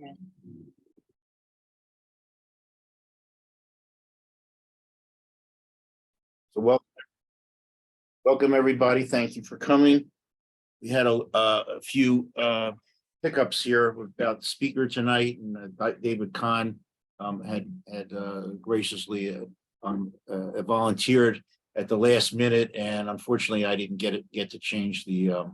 So welcome everybody. Thank you for coming. We had a few hiccups here about the speaker tonight, and David Kahn had graciously volunteered at the last minute, and unfortunately I didn't get to change the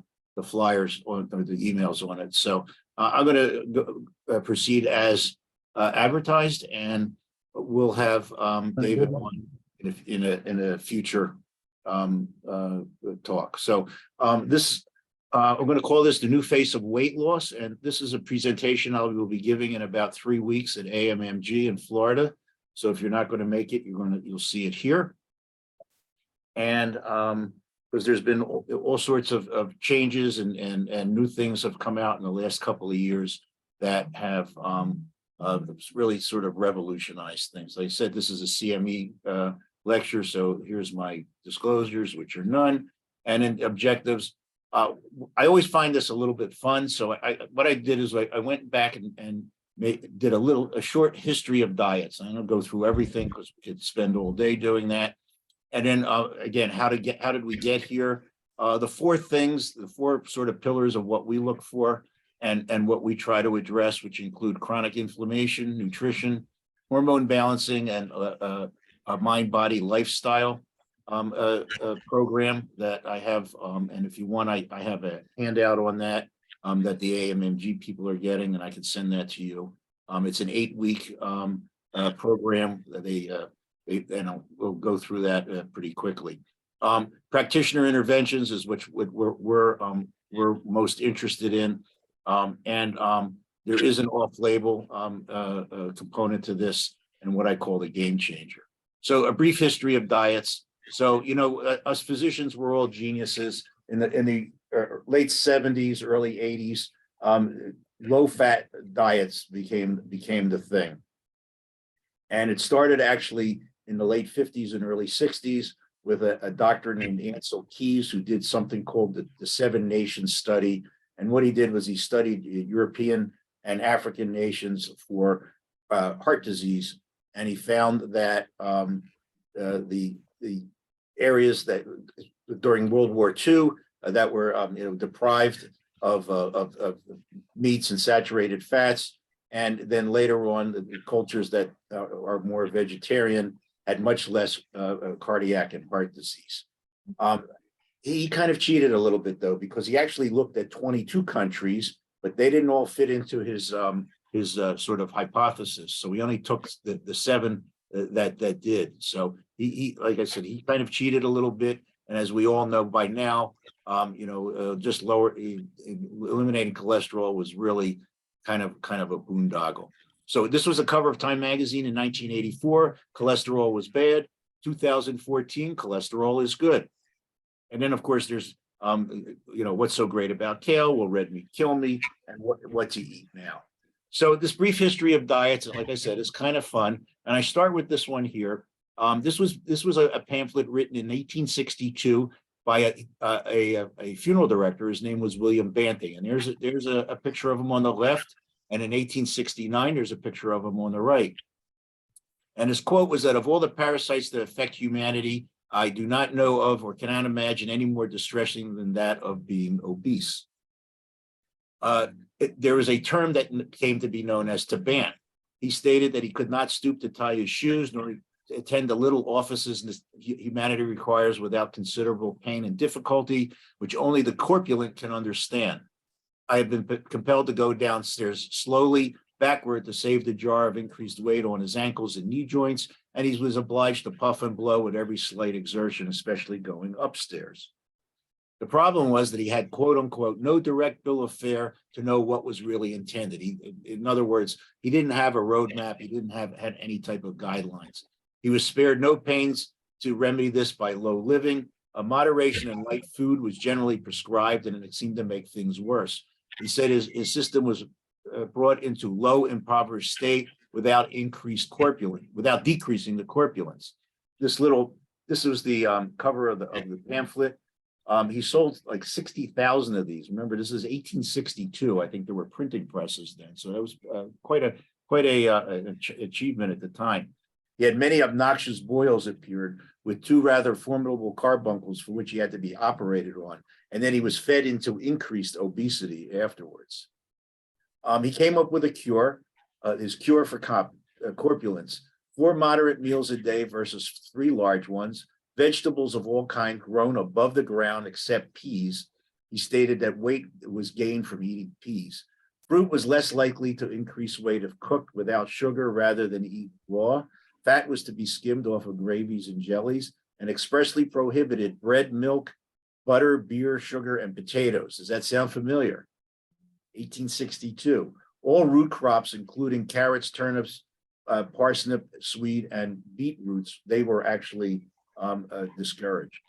flyers or the emails on it. So I'm going to proceed as advertised, and we'll have David on in a future talk. So this I'm going to call this the new face of weight loss, and this is a presentation I will be giving in about 3 weeks at AMMG in Florida. So if you're not going to make it, you'll see it here. And because there's been all sorts of changes and new things have come out in the last couple of years that have really sort of revolutionized things. Like I said, this is a CME lecture, so here's my disclosures, which are none, and in objectives. I always find this a little bit fun, so what I did is I went back and did a short history of diets. I'm going to go through everything because we could spend all day doing that. And then again, how did we get here? The four sort of pillars of what we look for and what we try to address, which include chronic inflammation, nutrition, hormone balancing, and a mind-body lifestyle program that I have. And if you want, I have a handout on that that the AMMG people are getting, and I can send that to you. It's an 8-week program that and we'll go through that pretty quickly. Practitioner interventions is which we're most interested in, and there is an off-label component to this, and what I call the game changer. So a brief history of diets. So us physicians were all geniuses in the late 70s, early 80s. Low-fat diets became the thing, and it started actually in the late 50s and early 60s with a doctor named Ansel Keys, who did something called the 7 Nations study. And what he did was he studied European and African nations for heart disease. And he found that the areas that during World War II that were deprived of meats and saturated fats, and then later on the cultures that are more vegetarian had much less cardiac and heart disease. He kind of cheated a little bit though, because he actually looked at 22 countries, but they didn't all fit into his sort of hypothesis. So he only took the 7 that did. So he, like I said, he kind of cheated a little bit. And as we all know by now, just eliminating cholesterol was really kind of a boondoggle. So this was a cover of Time magazine in 1984. Cholesterol was bad. 2014, cholesterol is good. And then of course there's what's so great about kale? Will red meat kill me? And what to eat now? So this brief history of diets, like I said, is kind of fun. And I start with this one here. This was a pamphlet written in 1862 by a funeral director. His name was William Banting. And there's a picture of him on the left. And in 1869, there's a picture of him on the right. And his quote was that of all the parasites that affect humanity, I do not know of or cannot imagine any more distressing than that of being obese. There was a term that came to be known as to ban. He stated that he could not stoop to tie his shoes nor attend the little offices humanity requires without considerable pain and difficulty, which only the corpulent can understand. I have been compelled to go downstairs slowly backward to save the jar of increased weight on his ankles and knee joints, and he was obliged to puff and blow at every slight exertion, especially going upstairs. The problem was that he had, quote unquote, no direct bill of fare to know what was really intended. In other words, he didn't have a roadmap. He didn't have any type of guidelines. He was spared no pains to remedy this by low living. A moderation in light food was generally prescribed, and it seemed to make things worse. He said his system was brought into low impoverished state without without decreasing the corpulence. This was the cover of the pamphlet. He sold like 60,000 of these. Remember, this is 1862. I think there were printing presses then, so that was quite a achievement at the time. He had many obnoxious boils appeared with two rather formidable carbuncles for which he had to be operated on, and then he was fed into increased obesity afterwards. He came up with a cure, his cure for corpulence: 4 moderate meals a day versus 3 large ones, vegetables of all kinds grown above the ground except peas. He stated that weight was gained from eating peas. Fruit was less likely to increase weight if cooked without sugar rather than eat raw. Fat was to be skimmed off of gravies and jellies, and expressly prohibited bread, milk, butter, beer, sugar, and potatoes. Does that sound familiar? 1862. All root crops, including carrots, turnips, parsnip, swede, and beetroots, they were actually discouraged.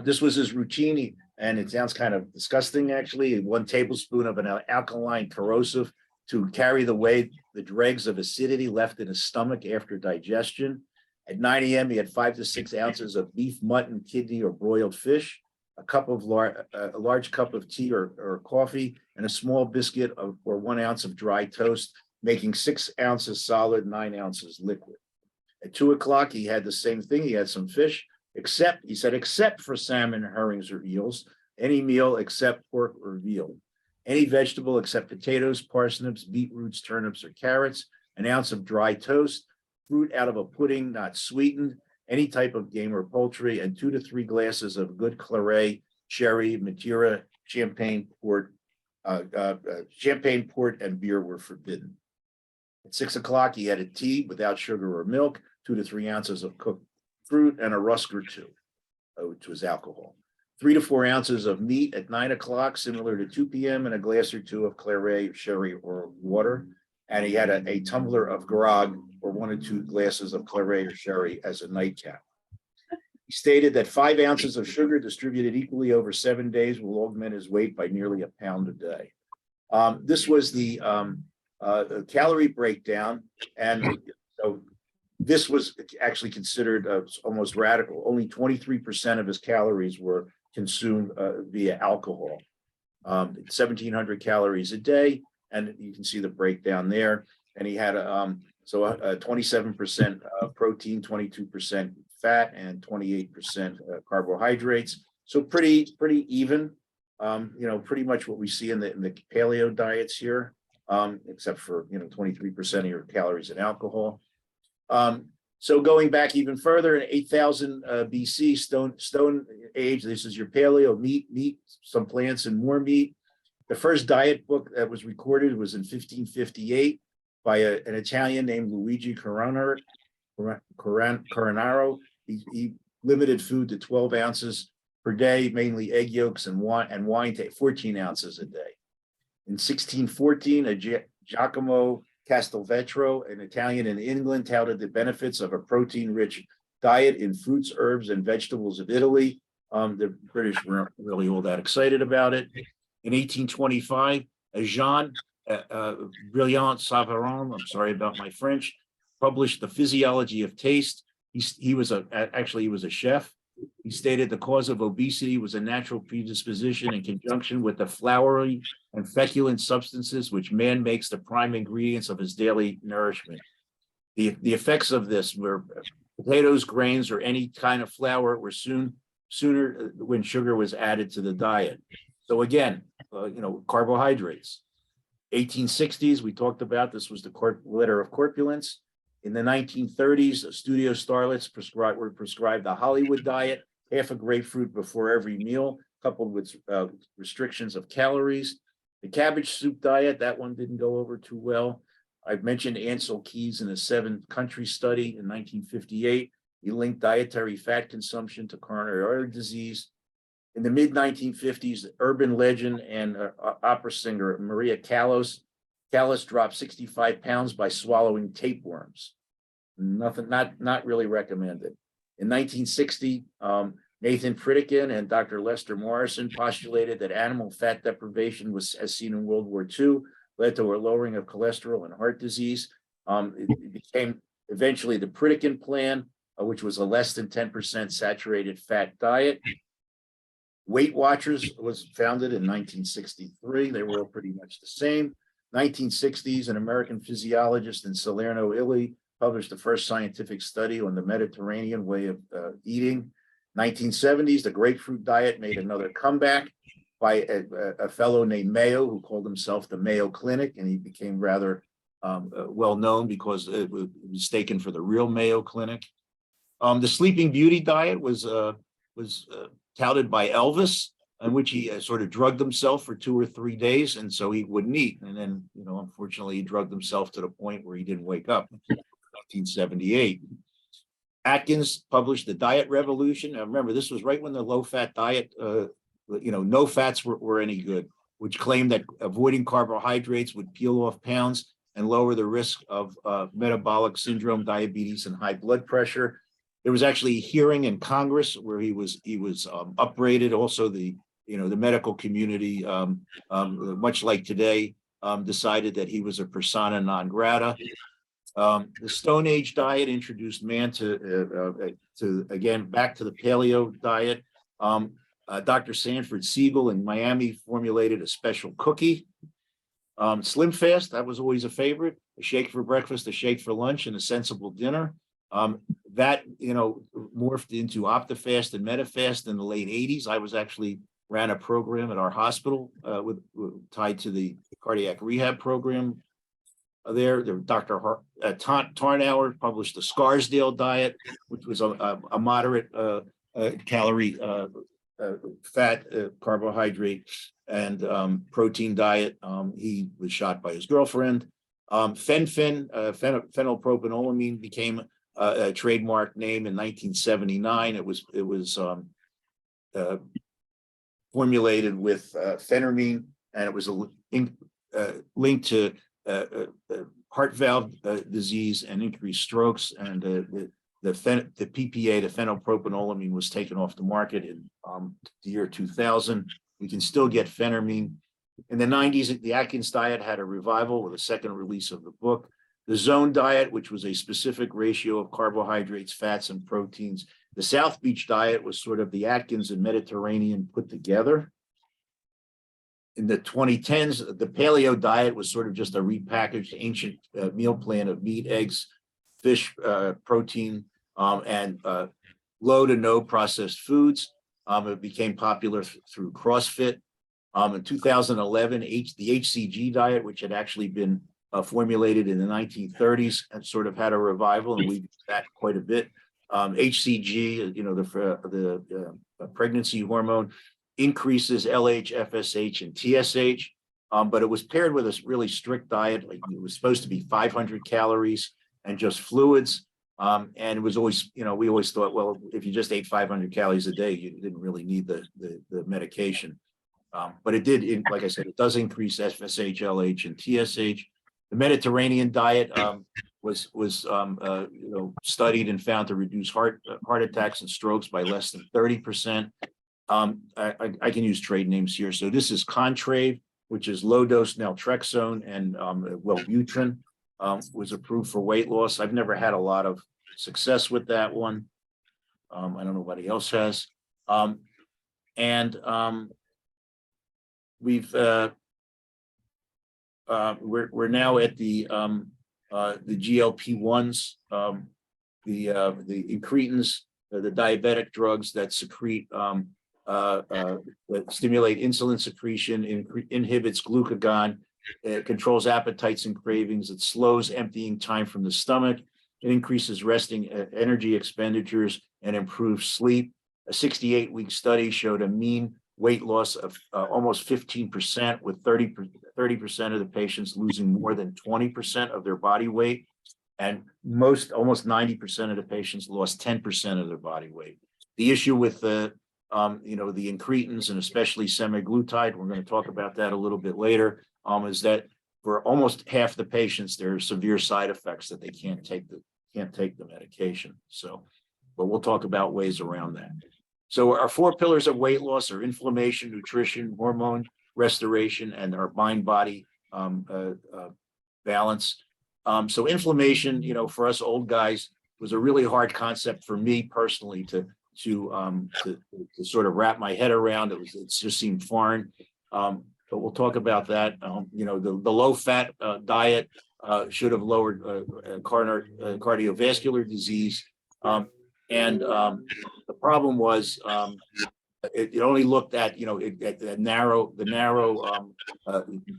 This was his routine, and it sounds kind of disgusting, actually. 1 tablespoon of an alkaline corrosive to carry the dregs of acidity left in his stomach after digestion. At 9 a.m., he had 5 to 6 ounces of beef, mutton, kidney, or broiled fish, a large cup of tea or coffee, and a small biscuit or 1 ounce of dry toast, making 6 ounces solid, 9 ounces liquid. At 2 o'clock, he had the same thing. He had some fish, except for salmon, herrings, or eels, any meal except pork or veal, any vegetable except potatoes, parsnips, beetroots, turnips, or carrots, an ounce of dry toast, fruit out of a pudding not sweetened, any type of game or poultry, and 2 to 3 glasses of good claret, sherry, Madeira, champagne, port, and beer were forbidden. At 6 o'clock, he had a tea without sugar or milk, 2 to 3 ounces of cooked fruit, and a rusk or 2, which was alcohol. 3 to 4 ounces of meat at 9 o'clock, similar to 2 p.m., and a glass or 2 of claret, sherry, or water. And he had a tumbler of grog, or 1 or 2 glasses of claret or sherry as a nightcap. He stated that 5 ounces of sugar distributed equally over 7 days will augment his weight by nearly a pound a day. This was the calorie breakdown, and so this was actually considered almost radical. Only 23% of his calories were consumed via alcohol. 1,700 calories a day, and you can see the breakdown there. And he had 27% protein, 22% fat, and 28% carbohydrates. So pretty even. Pretty much what we see in the paleo diets here, except for 23% of your calories in alcohol. So going back even further, in 8,000 BC, Stone Age, this is your paleo: meat, some plants, and more meat. The first diet book that was recorded was in 1558 by an Italian named Luigi Coronaro. He limited food to 12 ounces per day, mainly egg yolks and wine to 14 ounces a day. In 1614, Giacomo Castelvetro, an Italian in England, touted the benefits of a protein-rich diet in fruits, herbs, and vegetables of Italy. The British weren't really all that excited about it. In 1825, Jean Brillant Savarin, I'm sorry about my French, published The Physiology of Taste. He was a chef. He stated the cause of obesity was a natural predisposition in conjunction with the floury and feculent substances which man makes the prime ingredients of his daily nourishment. The effects of this were potatoes, grains, or any kind of flour were sooner when sugar was added to the diet. So again, carbohydrates. 1860s, we talked about, this was the letter of corpulence. In the 1930s, studio starlets were prescribed the Hollywood diet, half a grapefruit before every meal, coupled with restrictions of calories. The cabbage soup diet, that one didn't go over too well. I've mentioned Ansel Keys in a 7-country study in 1958. He linked dietary fat consumption to coronary artery disease. In the mid-1950s, urban legend and opera singer Maria Callas dropped 65 pounds by swallowing tapeworms. Not really recommended. In 1960, Nathan Pritikin and Dr. Lester Morrison postulated that animal fat deprivation was, as seen in World War II, led to a lowering of cholesterol and heart disease. It became eventually the Pritikin plan, which was a less than 10% saturated fat diet. Weight Watchers was founded in 1963. They were all pretty much the same. 1960s, an American physiologist in Salerno, Italy, published the first scientific study on the Mediterranean way of eating. 1970s, the grapefruit diet made another comeback by a fellow named Mayo, who called himself the Mayo Clinic, and he became rather well known because it was mistaken for the real Mayo Clinic. The Sleeping Beauty diet was touted by Elvis, in which he sort of drugged himself for 2 or 3 days, and so he wouldn't eat. And then, unfortunately, he drugged himself to the point where he didn't wake up. 1978. Atkins published The Diet Revolution. Now, remember, this was right when the low-fat diet, no fats were any good, which claimed that avoiding carbohydrates would peel off pounds and lower the risk of metabolic syndrome, diabetes, and high blood pressure. There was actually a hearing in Congress where he was upbraided. Also, the medical community, much like today, decided that he was a persona non grata. The Stone Age diet introduced man to again back to the paleo diet. Dr. Sanford Siegel in Miami formulated a special cookie. Slim Fast, that was always a favorite. A shake for breakfast, a shake for lunch, and a sensible dinner. That morphed into OptiFast and MetaFast in the late 80s. I was actually ran a program at our hospital tied to the cardiac rehab program there. Dr. Tarnower published the Scarsdale diet, which was a moderate calorie, fat, carbohydrate, and protein diet. He was shot by his girlfriend. Phenylpropanolamine became a trademark name in 1979. It was formulated with phentermine, and it was linked to heart valve disease and increased strokes. And the PPA, the phenylpropanolamine, was taken off the market in the year 2000. We can still get phentermine. In the 90s, the Atkins diet had a revival with a second release of the book. The Zone diet, which was a specific ratio of carbohydrates, fats, and proteins. The South Beach diet was sort of the Atkins and Mediterranean put together. In the 2010s, the paleo diet was sort of just a repackaged ancient meal plan of meat, eggs, fish, protein, and low to no processed foods. It became popular through CrossFit. In 2011, the HCG diet, which had actually been formulated in the 1930s, and sort of had a revival, and we used that quite a bit. HCG, the pregnancy hormone, increases LH, FSH, and TSH, but it was paired with a really strict diet. Like, it was supposed to be 500 calories and just fluids. And it was always, we always thought, well, if you just ate 500 calories a day, you didn't really need the medication. But it did, like I said, it does increase FSH, LH, and TSH. The Mediterranean diet was studied and found to reduce heart attacks and strokes by less than 30%. I can use trade names here. So this is Contrave, which is low dose naltrexone, and Wellbutrin was approved for weight loss. I've never had a lot of success with that one. I don't know what anybody else has. We're now at the GLP-1s, the incretins, the diabetic drugs that secrete, that stimulate insulin secretion, inhibits glucagon, it controls appetites and cravings, it slows emptying time from the stomach, it increases resting energy expenditures, and improves sleep. A 68-week study showed a mean weight loss of almost 15%, with 30% of the patients losing more than 20% of their body weight, and almost 90% of the patients lost 10% of their body weight. The issue with the incretins, and especially semaglutide, we're going to talk about that a little bit later, is that for almost half the patients, there are severe side effects that they can't take the medication. So, but we'll talk about ways around that. So our 4 pillars of weight loss are inflammation, nutrition, hormone restoration, and our mind-body balance. So inflammation, for us old guys, was a really hard concept for me personally to to sort of wrap my head around. It just seemed foreign. But we'll talk about that. The low fat diet should have lowered cardiovascular disease. The problem was it only looked at at the narrow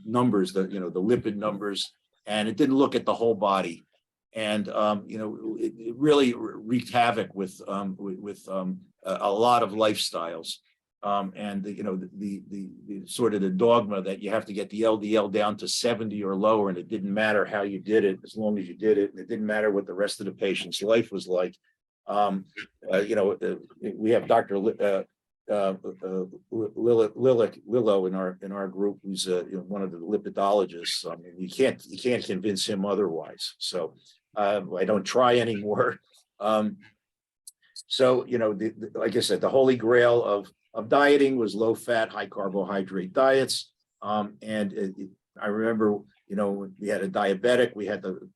numbers, the lipid numbers, and it didn't look at the whole body. And it really wreaked havoc with a lot of lifestyles. And the sort of the dogma that you have to get the LDL down to 70 or lower, and it didn't matter how you did it as long as you did it, and it didn't matter what the rest of the patient's life was like. We have Dr. Lillo in our group, who's one of the lipidologists. I mean, you can't convince him otherwise. So I don't try anymore. Like I said, the holy grail of dieting was low fat, high carbohydrate diets. I remember, we had a diabetic, we had to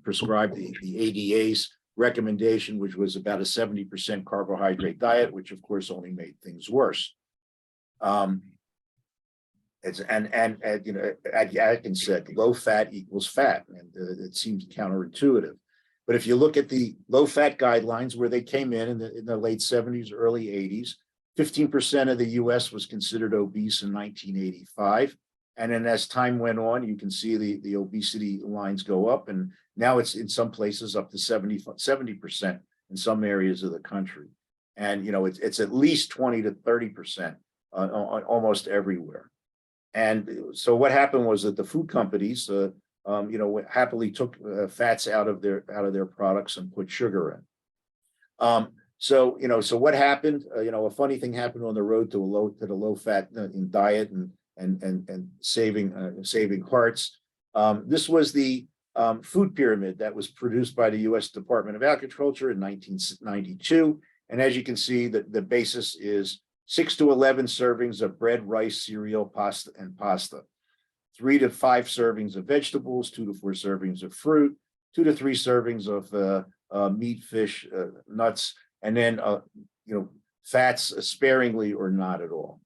prescribe the ADA's recommendation, which was about a 70% carbohydrate diet, which of course only made things worse. Atkins said low fat equals fat, and it seems counterintuitive. But if you look at the low fat guidelines where they came in the late 70s, early 80s, 15% of the US was considered obese in 1985. And then as time went on, you can see the obesity lines go up, and now it's in some places up to 70% in some areas of the country. And, it's at least 20 to 30% on almost everywhere. And so what happened was that the food companies, happily took fats out of their products and put sugar in. So what happened? A funny thing happened on the road to the low fat diet and saving hearts. This was the food pyramid that was produced by the U.S. Department of Agriculture in 1992. And as you can see, the basis is 6 to 11 servings of bread, rice, cereal, pasta, 3 to 5 servings of vegetables, 2 to 4 servings of fruit, 2 to 3 servings of meat, fish, nuts, and then fats sparingly or not at all.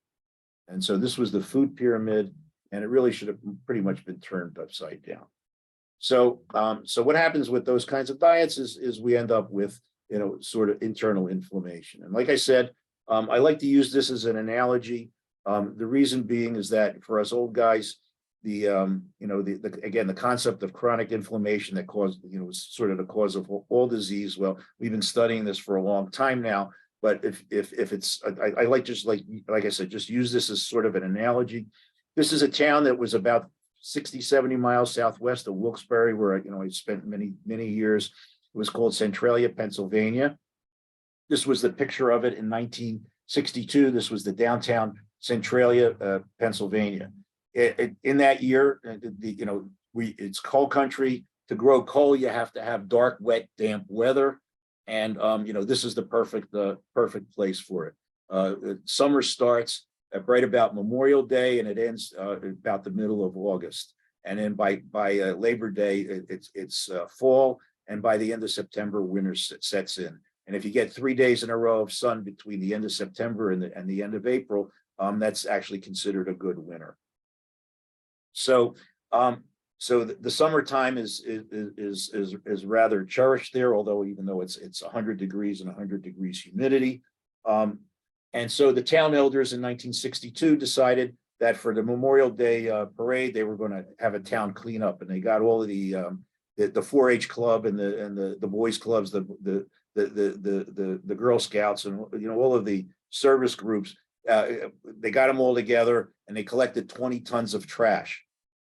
And so this was the food pyramid, and it really should have pretty much been turned upside down. So what happens with those kinds of diets is we end up with sort of internal inflammation. And like I said, I like to use this as an analogy. The reason being is that for us old guys, the concept of chronic inflammation that caused, was sort of the cause of all disease. Well, we've been studying this for a long time now, but if it's, I like I said, just use this as sort of an analogy. This is a town that was about 60, 70 miles southwest of Wilkes-Barre, where I spent many years. It was called Centralia, Pennsylvania. This was the picture of it in 1962. This was the downtown Centralia, Pennsylvania. In that year, it's coal country. To grow coal, you have to have dark, wet, damp weather, and this is the perfect place for it. Summer starts right about Memorial Day, and it ends about the middle of August. And then by Labor Day, it's fall, and by the end of September, winter sets in. And if you get 3 days in a row of sun between the end of September and the end of April, that's actually considered a good winter. So the summertime is rather cherished there, although even though it's 100 degrees and 100 degrees humidity. And so the town elders in 1962 decided that for the Memorial Day parade, they were going to have a town cleanup, and they got all of the 4-H club and the boys clubs, the Girl Scouts, and all of the service groups. They got them all together, and they collected 20 tons of trash.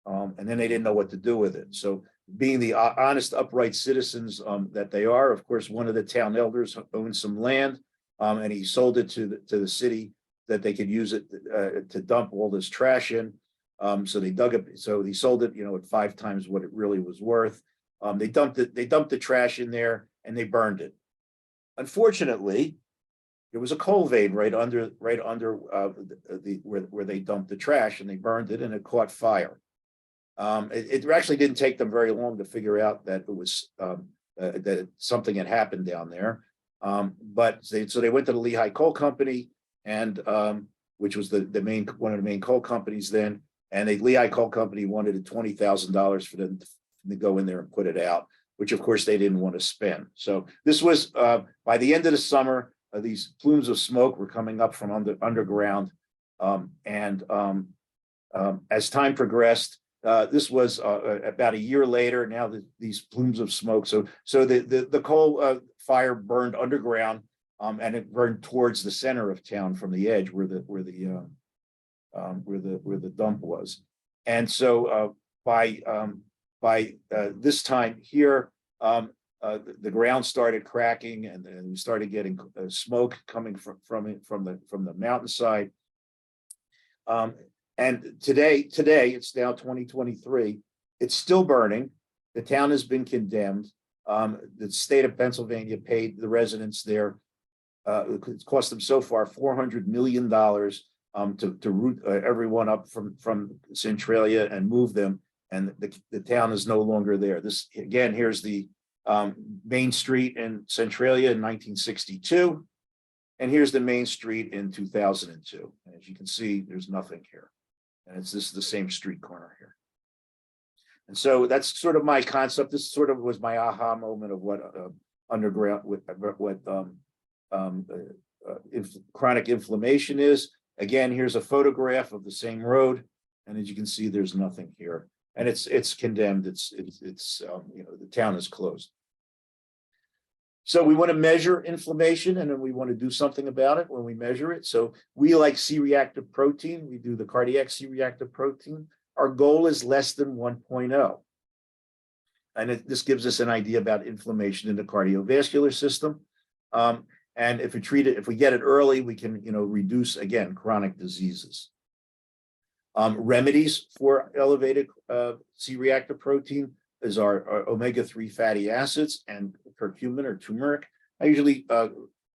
And then they didn't know what to do with it. So being the honest, upright citizens that they are, of course, one of the town elders owned some land, and he sold it to the city that they could use it to dump all this trash in. So they dug it. So he sold it, at 5 times what it really was worth. They dumped the trash in there, and they burned it. Unfortunately, there was a coal vein right under where they dumped the trash, and they burned it, and it caught fire. It actually didn't take them very long to figure out that it was that something had happened down there. So they went to the Lehigh Coal Company, and which was one of the main coal companies then. And the Lehigh Coal Company wanted $20,000 for them to go in there and put it out, which of course they didn't want to spend. So this was by the end of the summer, these plumes of smoke were coming up from underground. As time progressed, this was about a year later. Now these plumes of smoke. So the coal fire burned underground, and it burned towards the center of town from the edge where the dump was. And so by this time here, the ground started cracking, and we started getting smoke coming from the mountainside. And today it's now 2023. It's still burning. The town has been condemned. The state of Pennsylvania paid the residents there. It's cost them so far $400 million to root everyone up from Centralia and move them. And the town is no longer there. This again, here's the main street in Centralia in 1962. And here's the main street in 2002. And as you can see, there's nothing here. And this is the same street corner here. And so that's sort of my concept. This sort of was my aha moment of what chronic inflammation is. Again, here's a photograph of the same road. And as you can see, there's nothing here. And it's condemned. The town is closed. So we want to measure inflammation, and then we want to do something about it when we measure it. So we like C-reactive protein. We do the cardiac C-reactive protein. Our goal is less than 1.0. And this gives us an idea about inflammation in the cardiovascular system. And if we get it early, we can, reduce, again, chronic diseases. Remedies for elevated C-reactive protein is our omega-3 fatty acids and curcumin or turmeric. I usually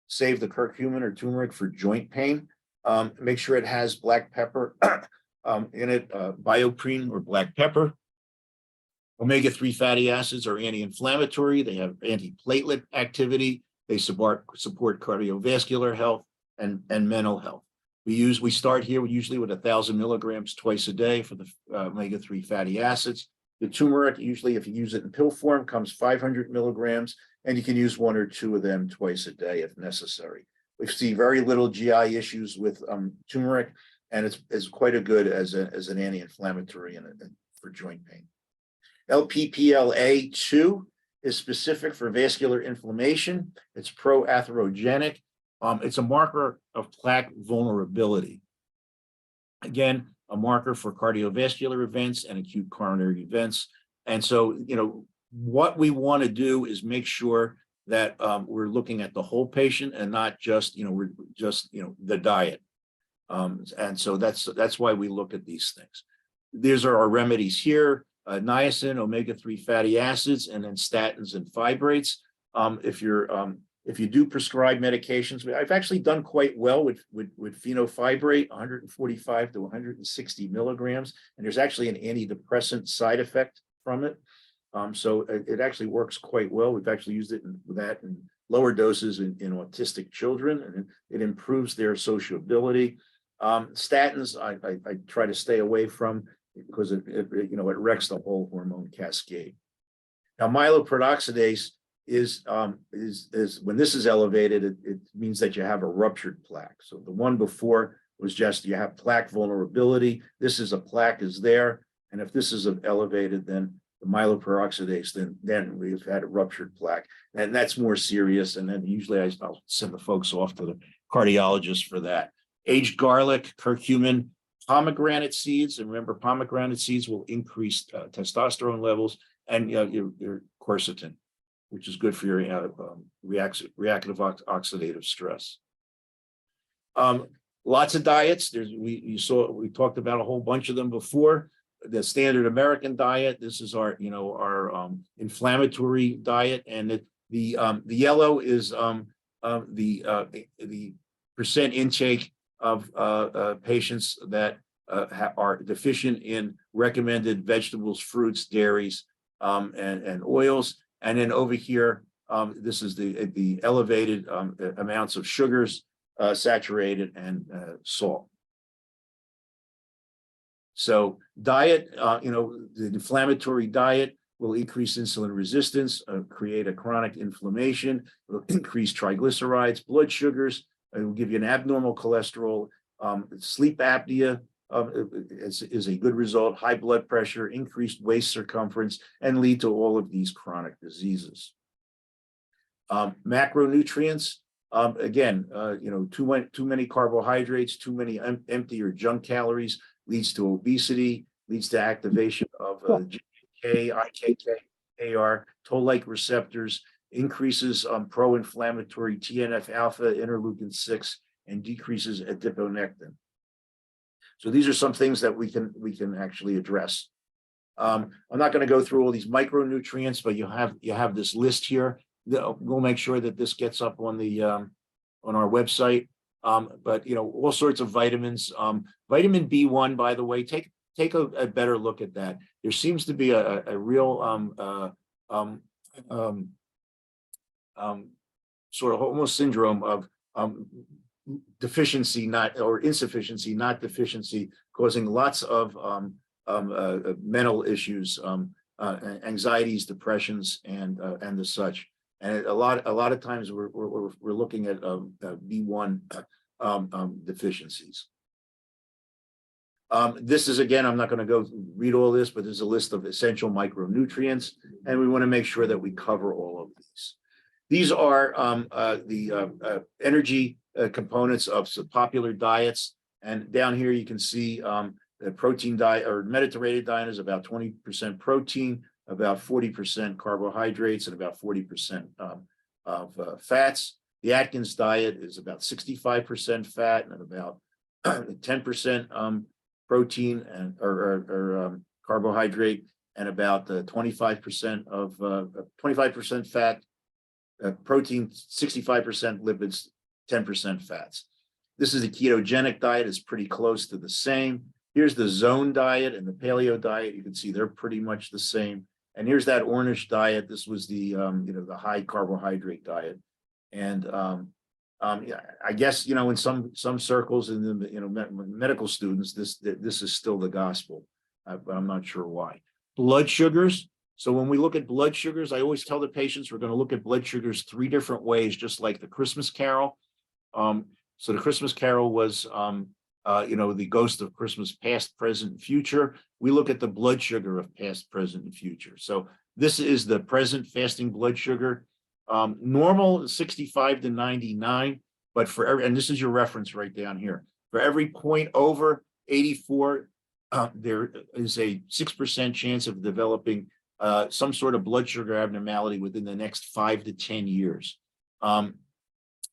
save the curcumin or turmeric for joint pain. Make sure it has black pepper in it, bioprine or black pepper. Omega-3 fatty acids are anti-inflammatory. They have antiplatelet activity. They support cardiovascular health and mental health. We start here usually with 1,000 milligrams twice a day for the omega-3 fatty acids. The turmeric, usually if you use it in pill form, comes 500 milligrams, and you can use 1 or 2 of them twice a day if necessary. We see very little GI issues with turmeric, and it's quite a good as an anti-inflammatory and for joint pain. LPPLA2 is specific for vascular inflammation. It's pro-atherogenic. It's a marker of plaque vulnerability. Again, a marker for cardiovascular events and acute coronary events. And so, what we want to do is make sure that we're looking at the whole patient and not just, the diet. And so that's why we look at these things. These are our remedies here: niacin, omega-3 fatty acids, and then statins and fibrates. If you do prescribe medications, I've actually done quite well with fenofibrate, 145 to 160 milligrams, and there's actually an antidepressant side effect from it. So it actually works quite well. We've actually used it in lower doses in autistic children, and it improves their sociability. Statins, I try to stay away from because it wrecks the whole hormone cascade. Now, myeloperoxidase is when this is elevated, it means that you have a ruptured plaque. So the one before was just you have plaque vulnerability. This is a plaque is there, and if this is elevated, then the myeloperoxidase, then we've had a ruptured plaque, and that's more serious. And then usually I'll send the folks off to the cardiologist for that. Aged garlic, curcumin, pomegranate seeds, and remember, pomegranate seeds will increase testosterone levels, and your quercetin, which is good for your reactive oxidative stress. Lots of diets. We talked about a whole bunch of them before. The standard American diet. This is our inflammatory diet, and the yellow is the percent intake of patients that are deficient in recommended vegetables, fruits, dairies, and oils. And then over here, This is the elevated amounts of sugars, saturated, and salt. So diet, the inflammatory diet will increase insulin resistance, create a chronic inflammation, will increase triglycerides, blood sugars, it will give you an abnormal cholesterol, sleep apnea is a good result, high blood pressure, increased waist circumference, and lead to all of these chronic diseases. Macronutrients, again, too many carbohydrates, too many empty or junk calories leads to obesity, leads to activation of GK, IKK, AR, toll-like receptors, increases pro-inflammatory TNF-alpha, interleukin-6, and decreases adiponectin. So these are some things that we can actually address. I'm not going to go through all these micronutrients, but you have this list here. We'll make sure that this gets up on the on our website. But all sorts of vitamins. Vitamin B1, by the way, take a better look at that. There seems to be a real sort of almost syndrome of deficiency, or insufficiency, not deficiency, causing lots of mental issues, anxieties, depressions, and the such. And a lot of times we're looking at B1 deficiencies. This is, again, I'm not going to go read all this, but there's a list of essential micronutrients, and we want to make sure that we cover all of these. These are the energy components of some popular diets, and down here you can see the protein diet, or Mediterranean diet, is about 20% protein, about 40% carbohydrates, and about 40% of fats. The Atkins diet is about 65% fat and about 10% protein and or carbohydrate, and about 25% of 25% fat, protein, 65% lipids, 10% fats. This is a ketogenic diet, is pretty close to the same. Here's the zone diet and the paleo diet. You can see they're pretty much the same. And here's that Ornish diet. This was the the high carbohydrate diet. And I guess in some circles in the medical students, this is still the gospel, but I'm not sure why. Blood sugars. So when we look at blood sugars, I always tell the patients we're going to look at blood sugars 3 different ways, just like the Christmas Carol. So the Christmas Carol was the ghost of Christmas, past, present, and future. We look at the blood sugar of past, present, and future. So this is the present fasting blood sugar. Normal is 65 to 99, but for every, and this is your reference right down here. For every point over 84, there is a 6% chance of developing some sort of blood sugar abnormality within the next 5 to 10 years.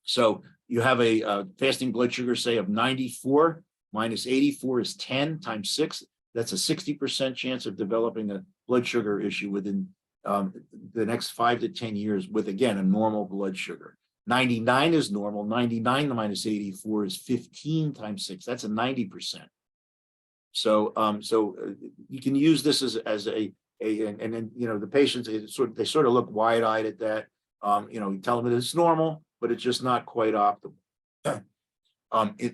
So you have a fasting blood sugar, say, of 94 minus 84 is 10 times 6. That's a 60% chance of developing a blood sugar issue within the next 5 to 10 years with, again, a normal blood sugar. 99 is normal. 99 minus 84 is 15 times 6. That's a 90%. So you can use this as a and then the patients, they sort of look wide-eyed at that. You tell them that it's normal, but it's just not quite optimal.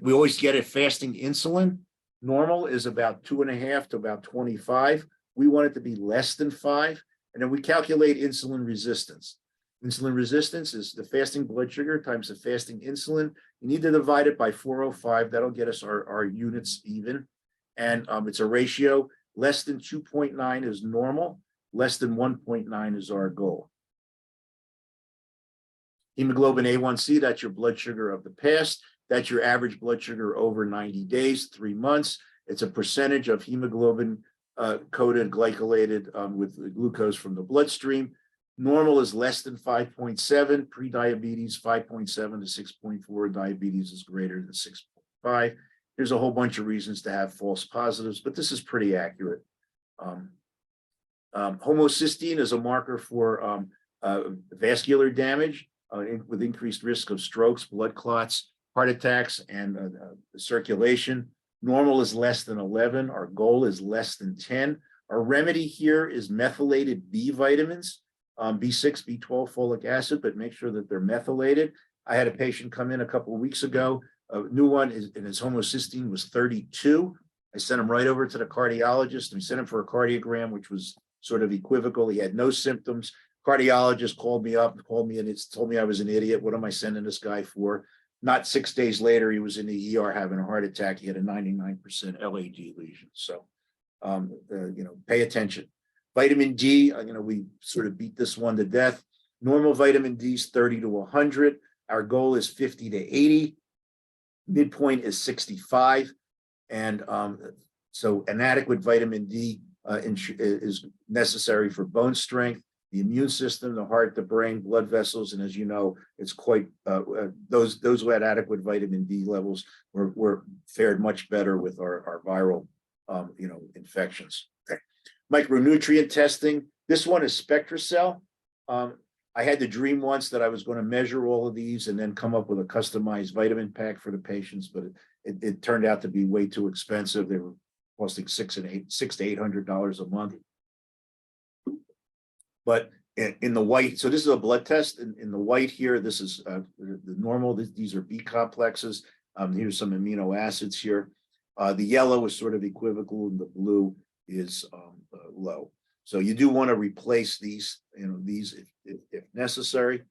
We always get it fasting insulin. Normal is about 2.5 to about 25. We want it to be less than 5. And then we calculate insulin resistance. Insulin resistance is the fasting blood sugar times the fasting insulin. You need to divide it by 405. That'll get us our units even. And it's a ratio. Less than 2.9 is normal. Less than 1.9 is our goal. Hemoglobin A1C, that's your blood sugar of the past. That's your average blood sugar over 90 days, 3 months. It's a percentage of hemoglobin coated, glycolated with glucose from the bloodstream. Normal is less than 5.7. Pre-diabetes, 5.7 to 6.4. Diabetes is greater than 6.5. There's a whole bunch of reasons to have false positives, but this is pretty accurate. Homocysteine is a marker for vascular damage with increased risk of strokes, blood clots, heart attacks, and circulation. Normal is less than 11. Our goal is less than 10. Our remedy here is methylated B vitamins. B6, B12, folic acid, but make sure that they're methylated. I had a patient come in a couple of weeks ago. A new one is, and his homocysteine was 32. I sent him right over to the cardiologist. We sent him for a cardiogram, which was sort of equivocal. He had no symptoms. Cardiologist called me and told me I was an idiot. What am I sending this guy for? Not 6 days later, he was in the ER having a heart attack. He had a 99% LAD lesion. So, pay attention. Vitamin D, we sort of beat this one to death. Normal vitamin D is 30 to 100. Our goal is 50 to 80. Midpoint is 65. And so inadequate vitamin D is necessary for bone strength, the immune system, the heart, the brain, blood vessels. And as you know, it's quite, those who had adequate vitamin D levels were fared much better with our viral, infections. Okay. Micronutrient testing. This one is SpectraCell. I had the dream once that I was going to measure all of these and then come up with a customized vitamin pack for the patients, but it turned out to be way too expensive. They were costing $600 to $800 a month. But in the white, so this is a blood test. In the white here, this is the normal. These are B complexes. Here's some amino acids here. The yellow is sort of equivocal, and the blue is low. So you do want to replace these, if necessary.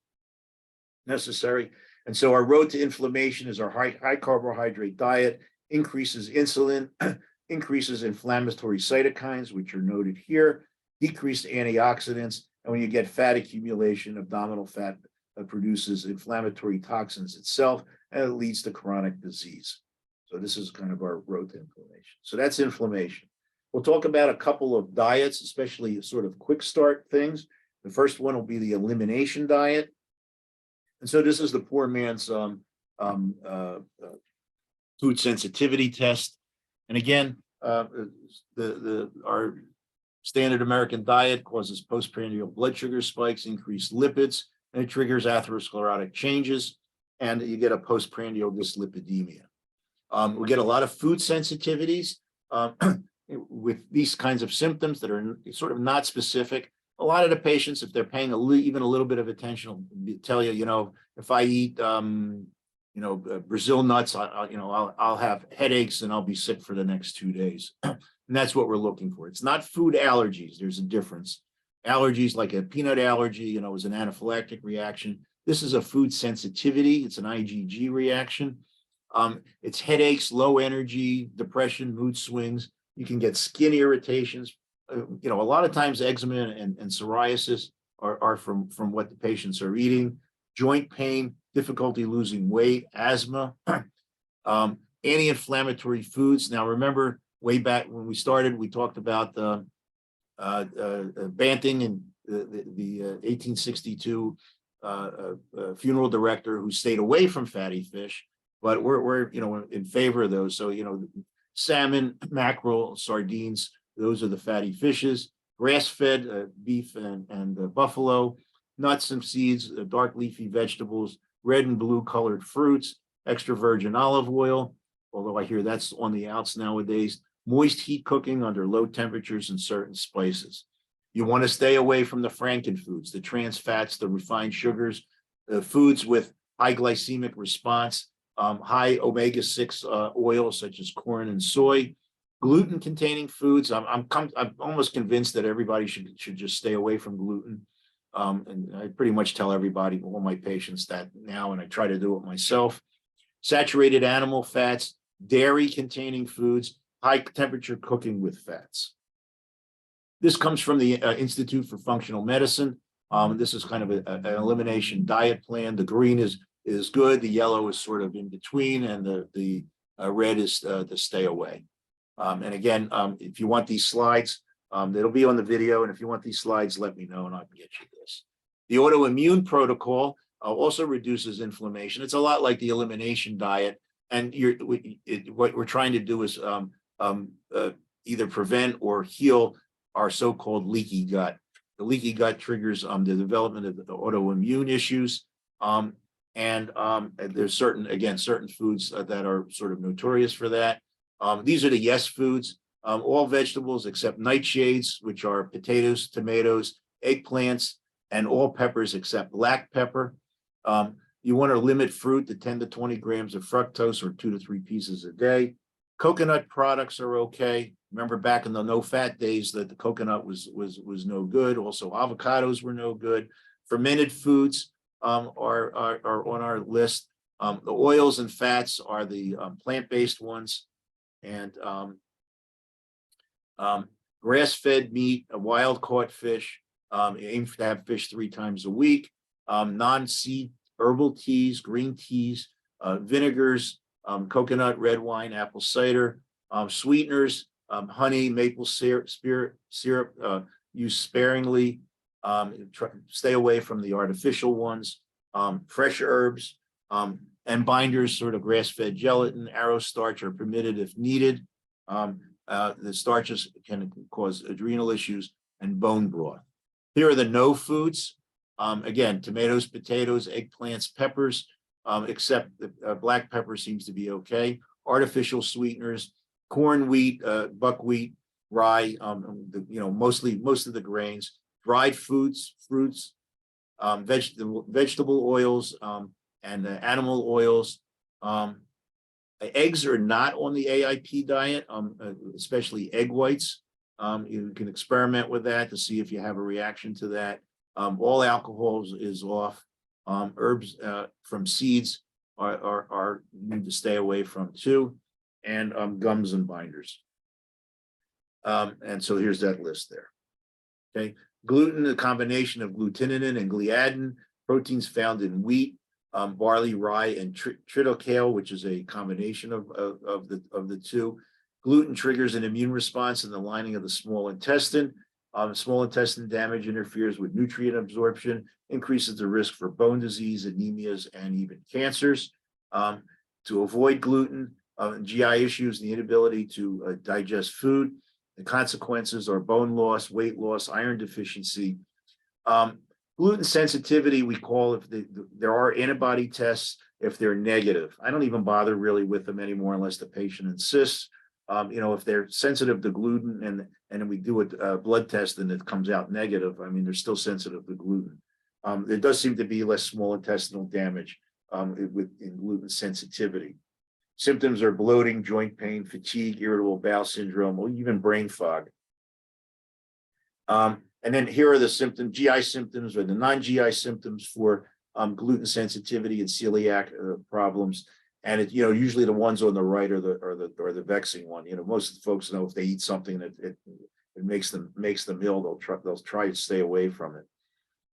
And so our road to inflammation is our high carbohydrate diet, increases insulin, increases inflammatory cytokines, which are noted here, decreased antioxidants. And when you get fat accumulation, abdominal fat produces inflammatory toxins itself, and it leads to chronic disease. So this is kind of our road to inflammation. So that's inflammation. We'll talk about a couple of diets, especially sort of quick start things. The first one will be the elimination diet. And so this is the poor man's food sensitivity test. And again, our standard American diet causes postprandial blood sugar spikes, increased lipids, and it triggers atherosclerotic changes, and you get a postprandial dyslipidemia. We get a lot of food sensitivities with these kinds of symptoms that are sort of not specific. A lot of the patients, if they're paying even a little bit of attention, will tell you, if I eat, Brazil nuts, I'll have headaches and I'll be sick for the next 2 days. And that's what we're looking for. It's not food allergies. There's a difference. Allergies like a peanut allergy, is an anaphylactic reaction. This is a food sensitivity. It's an IgG reaction. It's headaches, low energy, depression, mood swings. You can get skin irritations. A lot of times eczema and psoriasis are from what the patients are eating. Joint pain, difficulty losing weight, asthma, anti-inflammatory foods. Now, remember, way back when we started, we talked about the Banting and the 1862 funeral director who stayed away from fatty fish, but we're in favor of those. So salmon, mackerel, sardines, those are the fatty fishes. Grass-fed beef and buffalo, nuts and seeds, dark leafy vegetables, red and blue colored fruits, extra virgin olive oil, although I hear that's on the outs nowadays, moist heat cooking under low temperatures and certain spices. You want to stay away from the frankenfoods, the trans fats, the refined sugars, foods with high glycemic response, high omega-6 oils such as corn and soy, gluten-containing foods. I'm almost convinced that everybody should just stay away from gluten. And I pretty much tell everybody, all my patients, that now, and I try to do it myself. Saturated animal fats, dairy-containing foods, high temperature cooking with fats. This comes from the Institute for Functional Medicine. This is kind of an elimination diet plan. The green is good, the yellow is sort of in between, and the red is to stay away. And again, if you want these slides, it'll be on the video, and if you want these slides, let me know and I can get you this. The autoimmune protocol also reduces inflammation. It's a lot like the elimination diet, and what we're trying to do is either prevent or heal our so-called leaky gut. The leaky gut triggers the development of the autoimmune issues, and there's certain foods that are sort of notorious for that. These are the yes foods. All vegetables except nightshades, which are potatoes, tomatoes, eggplants, and all peppers except black pepper. You want to limit fruit to 10 to 20 grams of fructose or 2 to 3 pieces a day. Coconut products are okay. Remember back in the no-fat days that the coconut was no good. Also, avocados were no good. Fermented foods are on our list. The oils and fats are the plant-based ones, and grass-fed meat, wild-caught fish. Aim to have fish 3 times a week. Non-seed herbal teas, green teas, vinegars, coconut, red wine, apple cider, sweeteners, honey, maple syrup, use sparingly. Stay away from the artificial ones. Fresh herbs and binders, sort of grass-fed gelatin, arrow starch are permitted if needed. The starches can cause adrenal issues, and bone broth. Here are the no foods. Again, tomatoes, potatoes, eggplants, peppers, except the black pepper seems to be okay. Artificial sweeteners, corn, wheat, buckwheat, rye, most of the grains, dried fruits, vegetable oils, and animal oils. Eggs are not on the AIP diet, especially egg whites. You can experiment with that to see if you have a reaction to that. All alcohols is off. Herbs from seeds are need to stay away from too, and gums and binders. And so here's that list there. Okay, gluten, a combination of glutenin and gliadin, proteins found in wheat, barley, rye, and triticale, which is a combination of the two. Gluten triggers an immune response in the lining of the small intestine. Small intestine damage interferes with nutrient absorption, increases the risk for bone disease, anemias, and even cancers. To avoid gluten, GI issues, the inability to digest food. The consequences are bone loss, weight loss, iron deficiency. Gluten sensitivity, we call if there are antibody tests if they're negative. I don't even bother really with them anymore unless the patient insists. If they're sensitive to gluten and we do a blood test and it comes out negative, I mean, they're still sensitive to gluten. There does seem to be less small intestinal damage in gluten sensitivity. Symptoms are bloating, joint pain, fatigue, irritable bowel syndrome, or even brain fog. And then here are the symptoms, GI symptoms or the non-GI symptoms for gluten sensitivity and celiac problems. And it, usually the ones on the right are the vexing one. Most of the folks know if they eat something that it makes them ill, they'll try to stay away from it.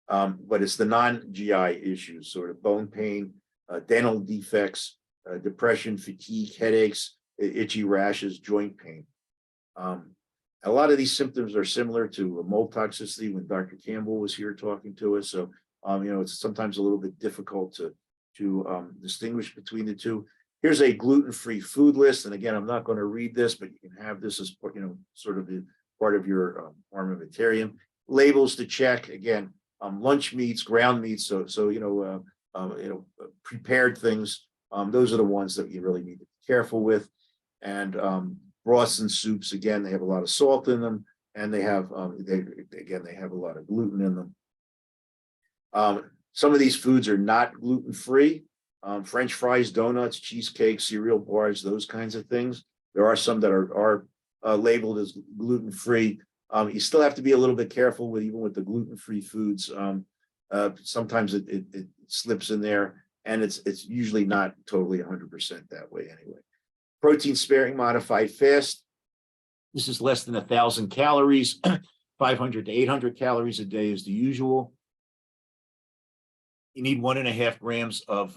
But it's the non-GI issues, sort of bone pain, dental defects, depression, fatigue, headaches, itchy rashes, joint pain. A lot of these symptoms are similar to mold toxicity when Dr. Campbell was here talking to us. So, it's sometimes a little bit difficult to distinguish between the two. Here's a gluten-free food list. And again, I'm not going to read this, but you can have this as, sort of the part of your armamentarium. Labels to check, again, lunch meats, ground meats. So prepared things. Those are the ones that you really need to be careful with. And broths and soups, again, they have a lot of salt in them, and they have they have a lot of gluten in them. Some of these foods are not gluten-free. French fries, donuts, cheesecake, cereal bars, those kinds of things. There are some that are labeled as gluten-free. You still have to be a little bit careful even with the gluten-free foods. Sometimes it slips in there, and it's usually not totally 100% that way anyway. Protein sparing modified fast. This is less than 1,000 calories. 500 to 800 calories a day is the usual. You need 1.5 grams of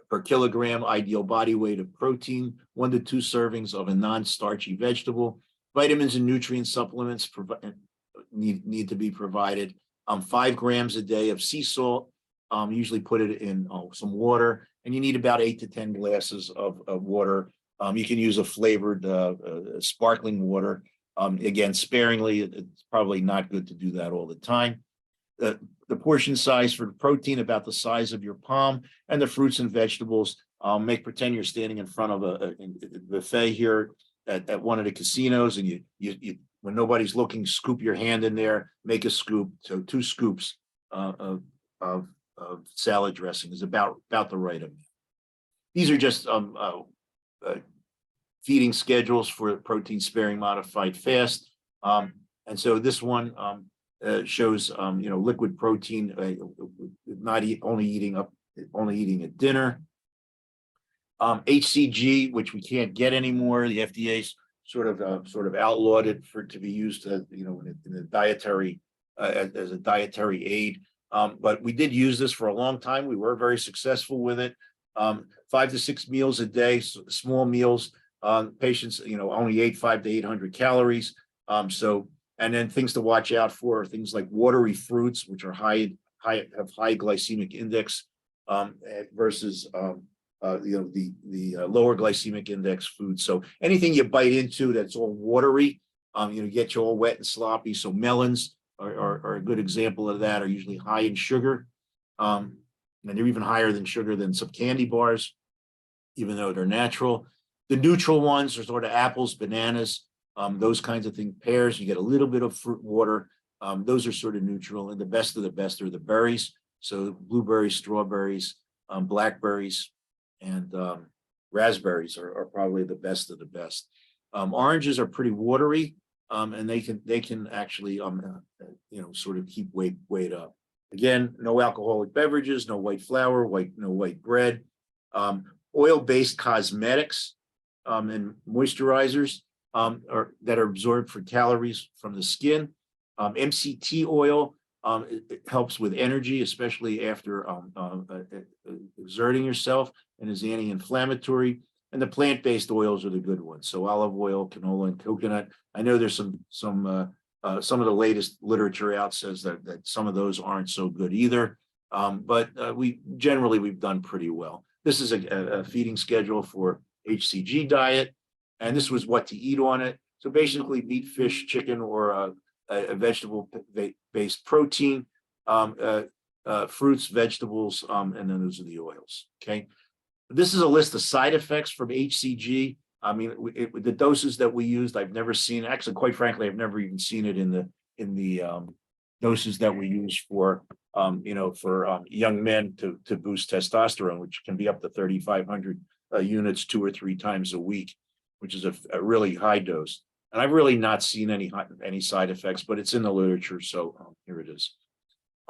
per kilogram ideal body weight of protein, 1 to 2 servings of a non-starchy vegetable. Vitamins and nutrient supplements need to be provided. 5 grams a day of sea salt. Usually put it in some water, and you need about 8 to 10 glasses of water. You can use a flavored sparkling water. Again, sparingly. It's probably not good to do that all the time. The portion size for the protein about the size of your palm, and the fruits and vegetables. Pretend you're standing in front of a buffet here at one of the casinos, and you when nobody's looking, scoop your hand in there, make a scoop. So 2 scoops of salad dressing is about the right amount. These are just feeding schedules for protein sparing modified fast. And so this one shows liquid protein, only eating at dinner. HCG, which we can't get anymore. The FDA's sort of outlawed it to be used in the dietary as a dietary aid. But we did use this for a long time. We were very successful with it. 5 to 6 meals a day, small meals. Patients, only ate 500 to 800 calories. And then things to watch out for are things like watery fruits, which are have high glycemic index, versus the lower glycemic index food. So anything you bite into that's all watery, get you all wet and sloppy. So melons are a good example of that. Are usually high in sugar, and they're even higher than sugar than some candy bars, even though they're natural. The neutral ones are sort of apples, bananas, those kinds of things. Pears, you get a little bit of fruit water. Those are sort of neutral, and the best of the best are the berries. So blueberries, strawberries, blackberries, and raspberries are probably the best of the best. Oranges are pretty watery, and they can actually sort of keep weight up. Again, no alcoholic beverages, no white flour, no white bread, oil-based cosmetics and moisturizers that are absorbed for calories from the skin. MCT oil it helps with energy, especially after exerting yourself, and is anti-inflammatory. And the plant-based oils are the good ones. So olive oil, canola, and coconut. I know there's some of the latest literature out says that some of those aren't so good either. But we've done pretty well. This is a feeding schedule for HCG diet, and this was what to eat on it. So basically, meat, fish, chicken, or a vegetable-based protein, fruits, vegetables, and then those are the oils. Okay, this is a list of side effects from HCG. I mean, the doses that we used, I've never seen. Actually, quite frankly, I've never even seen it in the doses that we use for young men to boost testosterone, which can be up to 3,500 units 2 or 3 times a week, which is a really high dose. And I've really not seen any side effects, but it's in the literature. So here it is.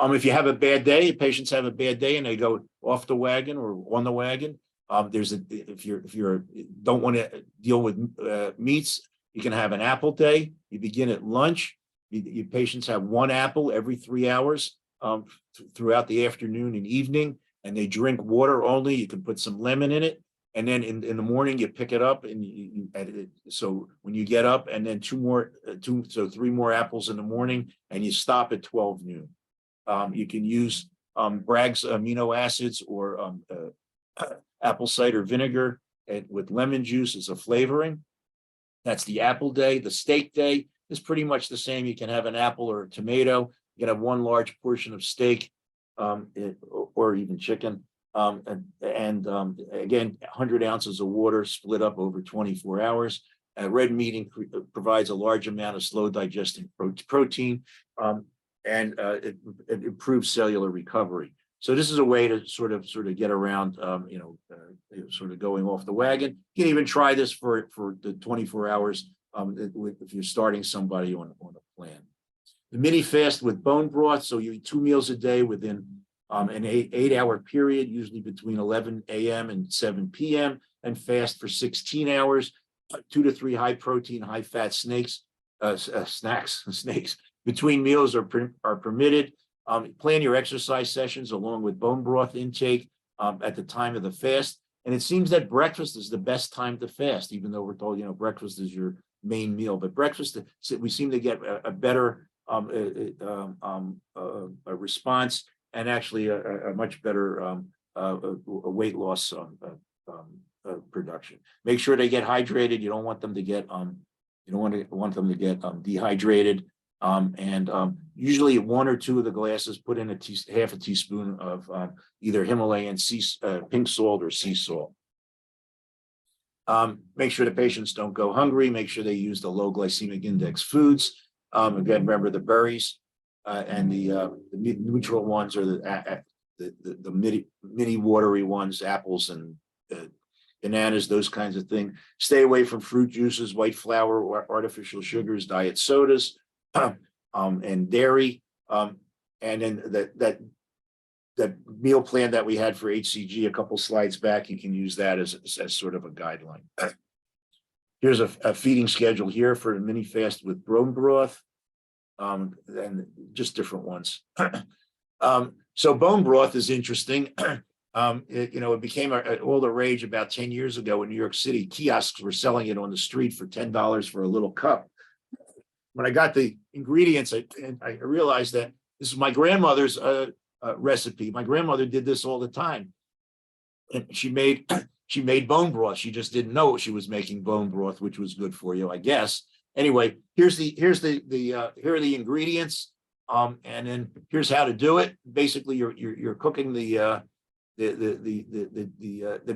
If you have a bad day, patients have a bad day and they go off the wagon or on the wagon, if you don't want to deal with meats, you can have an apple day. You begin at lunch. Your patients have 1 apple every 3 hours throughout the afternoon and evening, and they drink water only. You can put some lemon in it. And then in the morning, you pick it up, and so when you get up, and then 3 more apples in the morning, and you stop at 12 noon. You can use Bragg's amino acids or apple cider vinegar with lemon juice as a flavoring. That's the apple day. The steak day is pretty much the same. You can have an apple or a tomato. You can have 1 large portion of steak or even chicken. Again, 100 ounces of water split up over 24 hours. Red meat provides a large amount of slow digesting protein, and it improves cellular recovery. So this is a way to sort of get around, sort of going off the wagon. You can even try this for the 24 hours if you're starting somebody on a plan. The mini fast with bone broth. So you eat 2 meals a day within an 8-hour period, usually between 11 a.m. and 7 p.m., and fast for 16 hours. 2 to 3 high protein, high fat snakes between meals are permitted. Plan your exercise sessions along with bone broth intake at the time of the fast. And it seems that breakfast is the best time to fast, even though we're told, breakfast is your main meal. But breakfast, we seem to get a better response, and actually a much better weight loss production. Make sure they get hydrated. You don't want them to get dehydrated. Usually 1 or 2 of the glasses, put in half a teaspoon of either Himalayan pink salt or sea salt. Make sure the patients don't go hungry. Make sure they use the low glycemic index foods. Again, remember the berries. and the neutral ones are the mini watery ones, apples and bananas, those kinds of things. Stay away from fruit juices, white flour, or artificial sugars, diet sodas, and dairy. And then that meal plan that we had for HCG a couple slides back, you can use that as sort of a guideline. Here's a feeding schedule here for a mini fast with bone broth, and just different ones. So bone broth is interesting. It became all the rage about 10 years ago in New York City. Kiosks were selling it on the street for $10 for a little cup. When I got the ingredients, I realized that this is my grandmother's recipe. My grandmother did this all the time, and she made bone broth. She just didn't know she was making bone broth, which was good for you, I guess. Anyway, here are the ingredients, and then here's how to do it. Basically, you're cooking the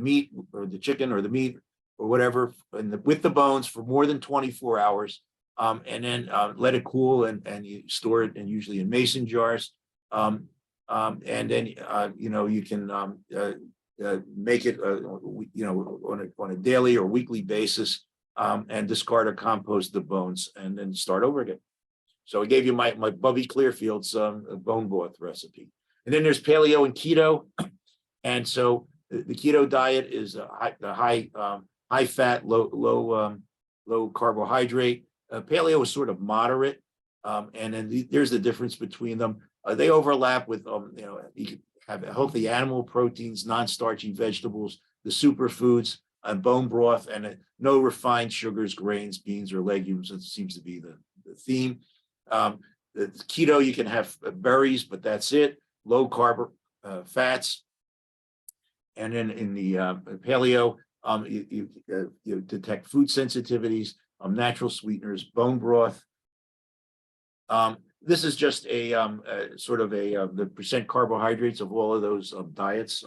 meat or the chicken or the meat or whatever, with the bones for more than 24 hours, and then let it cool, and you store it, and usually in mason jars, and then you can make it on a daily or weekly basis, and discard or compost the bones, and then start over again. So I gave you my Bubby Clearfield's bone broth recipe. And then there's paleo and keto. And so the keto diet is high fat, low carbohydrate. Paleo is sort of moderate, and then there's the difference between them. They overlap with you can have healthy animal proteins, non-starchy vegetables, the superfoods, and bone broth, and no refined sugars, grains, beans, or legumes. It seems to be the theme. The keto, you can have berries, but that's it. Low carb fats. And then in the paleo, you detect food sensitivities, natural sweeteners, bone broth. This is just a sort of the percent carbohydrates of all of those diets.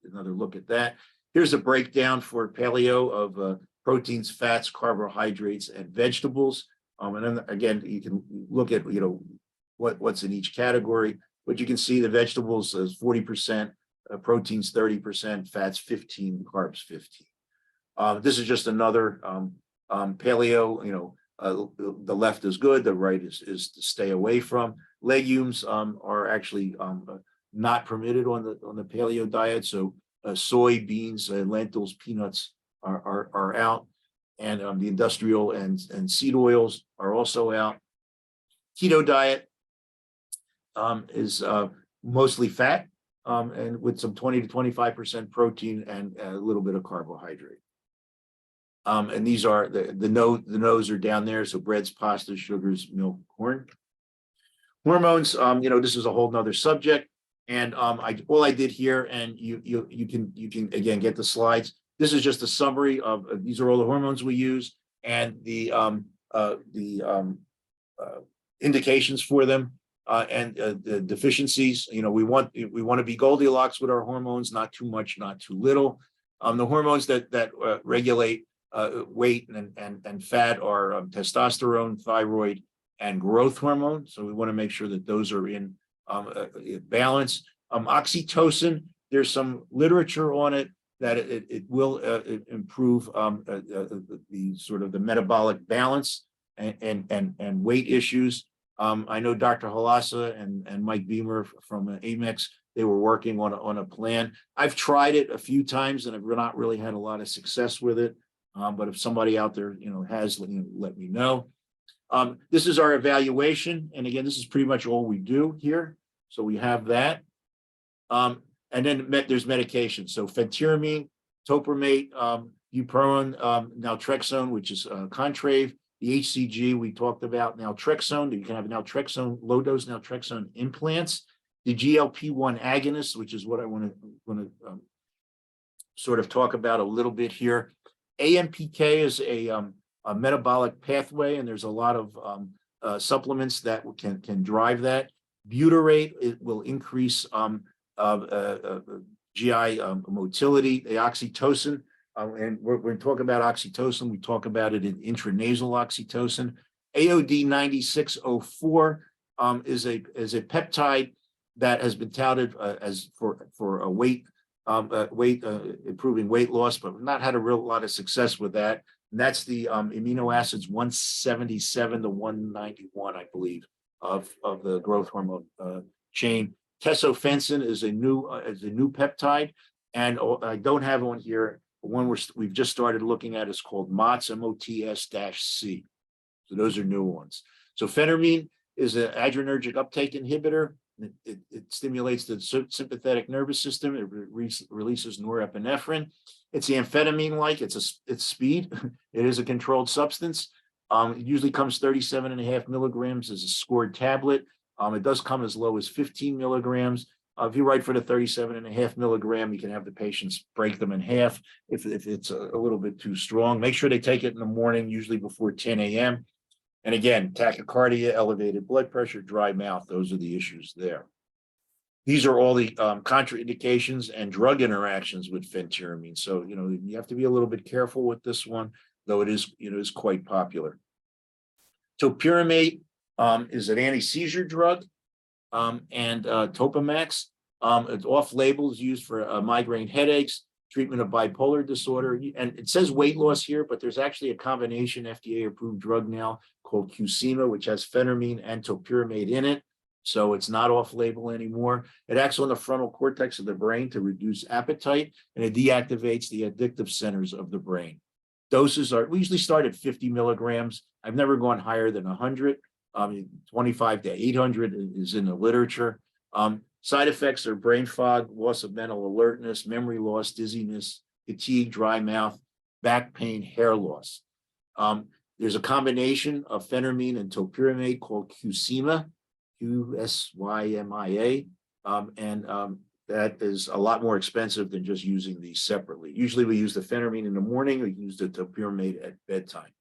Another look at that. Here's a breakdown for paleo of proteins, fats, carbohydrates, and vegetables. And then again, you can look at what's in each category. But you can see the vegetables as 40%, proteins 30%, fats 15%, carbs 15%. This is just another paleo. The left is good, the right is to stay away from. Legumes are actually not permitted on the paleo diet. So soybeans, lentils, peanuts are out, and the industrial and seed oils are also out. Keto diet is mostly fat, and with some 20 to 25% protein and a little bit of carbohydrate. And these are the no's are down there. So breads, pastas, sugars, milk, corn. Hormones, this is a whole nother subject. And all I did here, and you can again get the slides. This is just a summary of these are all the hormones we use, and the indications for them, and the deficiencies. We want to be Goldilocks with our hormones, not too much, not too little. The hormones that regulate weight and fat are testosterone, thyroid, and growth hormone. So we want to make sure that those are in balance. Oxytocin, there's some literature on it that it will improve the sort of the metabolic balance and weight issues. I know Dr. Halassa and Mike Beamer from Amex, they were working on a plan. I've tried it a few times and I've not really had a lot of success with it. But if somebody out there, has, let me know. This is our evaluation. And again, this is pretty much all we do here. So we have that. And then there's medication. So phentermine, topramate, bupropion, naltrexone, which is Contrave. The HCG we talked about, naltrexone. You can have naltrexone, low dose naltrexone implants. The GLP-1 agonist, which is what I want to sort of talk about a little bit here. AMPK is a metabolic pathway, and there's a lot of supplements that can drive that. Butyrate, it will increase GI motility. The oxytocin, and we're talking about oxytocin. We talk about it in intranasal oxytocin. AOD 9604 is a peptide that has been touted as for a weight improving weight loss, but we've not had a real lot of success with that. And that's the amino acids 177 to 191, I believe, of the growth hormone chain. Tesofensin is a new peptide, and I don't have one here. The one we've just started looking at is called MOTS, MOTS-C. So those are new ones. So phentermine is an adrenergic uptake inhibitor. It stimulates the sympathetic nervous system. It releases norepinephrine. It's amphetamine-like. It's speed. It is a controlled substance. It usually comes 37.5 milligrams as a scored tablet. It does come as low as 15 milligrams. If you write for the 37.5 milligram, you can have the patients break them in half if it's a little bit too strong. Make sure they take it in the morning, usually before 10 a.m. And again, tachycardia, elevated blood pressure, dry mouth, those are the issues there. These are all the contraindications and drug interactions with phentermine. So, you have to be a little bit careful with this one, though it is quite popular. Topiramate is an anti-seizure drug, and Topamax. It's off-label, is used for migraine headaches, treatment of bipolar disorder. And it says weight loss here, but there's actually a combination FDA-approved drug now called Qsema, which has phentermine and topiramate in it. So it's not off-label anymore. It acts on the frontal cortex of the brain to reduce appetite, and it deactivates the addictive centers of the brain. Doses we usually start at 50 milligrams. I've never gone higher than 100. 25 to 800 is in the literature. Side effects are brain fog, loss of mental alertness, memory loss, dizziness, fatigue, dry mouth, back pain, hair loss. There's a combination of phentermine and topiramate called Qsema, Qsymia, and that is a lot more expensive than just using these separately. Usually we use the phentermine in the morning, we use the topiramate at bedtime.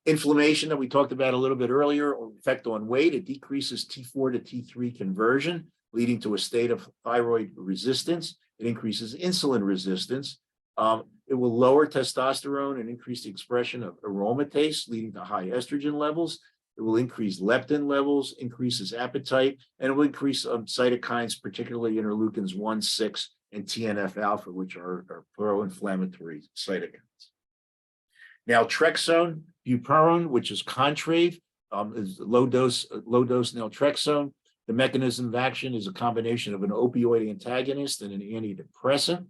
Inflammation that we talked about a little bit earlier, effect on weight, it decreases T4 to T3 conversion, leading to a state of thyroid resistance. It increases insulin resistance. It will lower testosterone and increase the expression of aromatase, leading to high estrogen levels. It will increase leptin levels, increases appetite, and it will increase cytokines, particularly interleukins 1, 6, and TNF-alpha, which are pro-inflammatory cytokines. Naltrexone, bupropion, which is Contrave, is low dose naltrexone. The mechanism of action is a combination of an opioid antagonist and an antidepressant.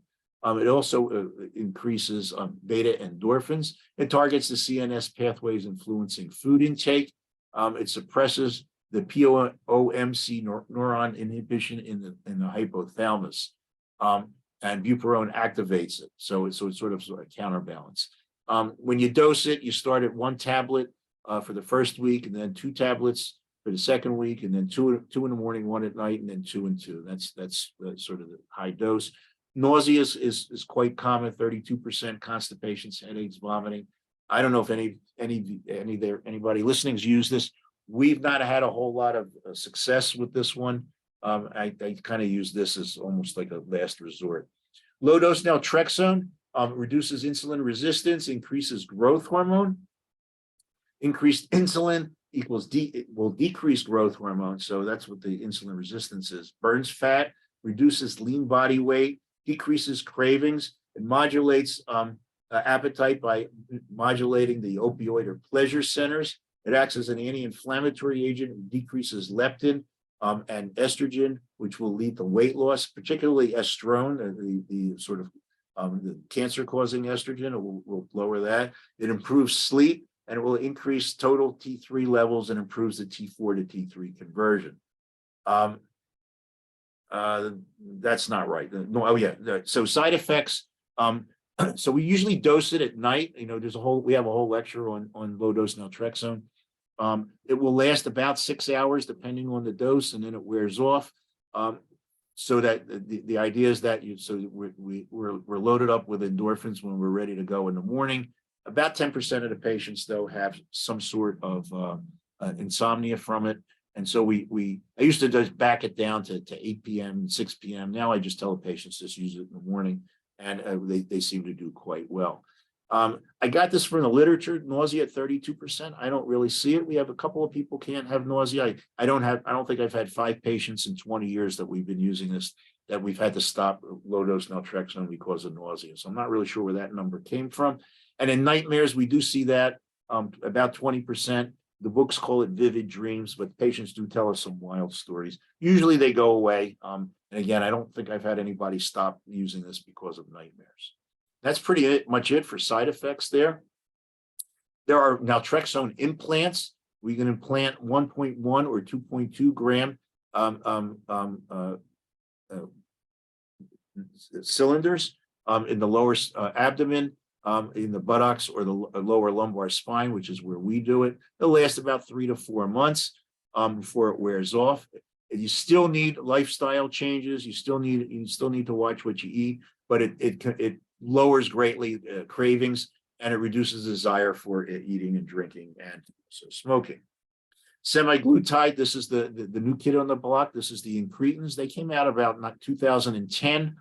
It also increases beta endorphins. It targets the CNS pathways influencing food intake. It suppresses the POMC neuron inhibition in the hypothalamus, and bupropion activates it. So it's sort of a counterbalance. When you dose it, you start at 1 tablet for the first week, and then 2 tablets for the second week, and then two in the morning, 1 at night, and then 2 and 2. That's sort of the high dose. Nausea is quite common, 32%, constipations, headaches, vomiting. I don't know if anybody listening's used this. We've not had a whole lot of success with this one. I kind of use this as almost like a last resort. Low dose naltrexone reduces insulin resistance, increases growth hormone. Increased insulin will decrease growth hormone, so that's what the insulin resistance is. Burns fat, reduces lean body weight, decreases cravings, and modulates appetite by modulating the opioid or pleasure centers. It acts as an anti-inflammatory agent and decreases leptin and estrogen, which will lead to weight loss, particularly estrone, the sort of the cancer-causing estrogen. It will lower that. It improves sleep, and it will increase total T3 levels and improves the T4 to T3 conversion. That's not right. No, oh yeah. So side effects. So we usually dose it at night. We have a whole lecture on low dose naltrexone. It will last about 6 hours depending on the dose, and then it wears off. So that the idea is that we're loaded up with endorphins when we're ready to go in the morning. About 10% of the patients, though, have some sort of insomnia from it. And so I used to just back it down to 8 p.m., 6 p.m. Now I just tell the patients just use it in the morning, and they seem to do quite well. I got this from the literature, nausea at 32%. I don't really see it. We have a couple of people can't have nausea. I don't think I've had 5 patients in 20 years that we've been using this, that we've had to stop low dose naltrexone because of nausea. So I'm not really sure where that number came from. And in nightmares, we do see that about 20%. The books call it vivid dreams, but patients do tell us some wild stories. Usually they go away. And again, I don't think I've had anybody stop using this because of nightmares. That's pretty much it for side effects there. There are naltrexone implants. We can implant 1.1 or 2.2 gram cylinders in the lower abdomen, in the buttocks or the lower lumbar spine, which is where we do it. It'll last about 3 to 4 months before it wears off. You still need lifestyle changes. You still need to watch what you eat, but it lowers greatly cravings, and it reduces desire for eating and drinking and so smoking. Semaglutide, this is the new kid on the block. This is the incretins. They came out about 2010.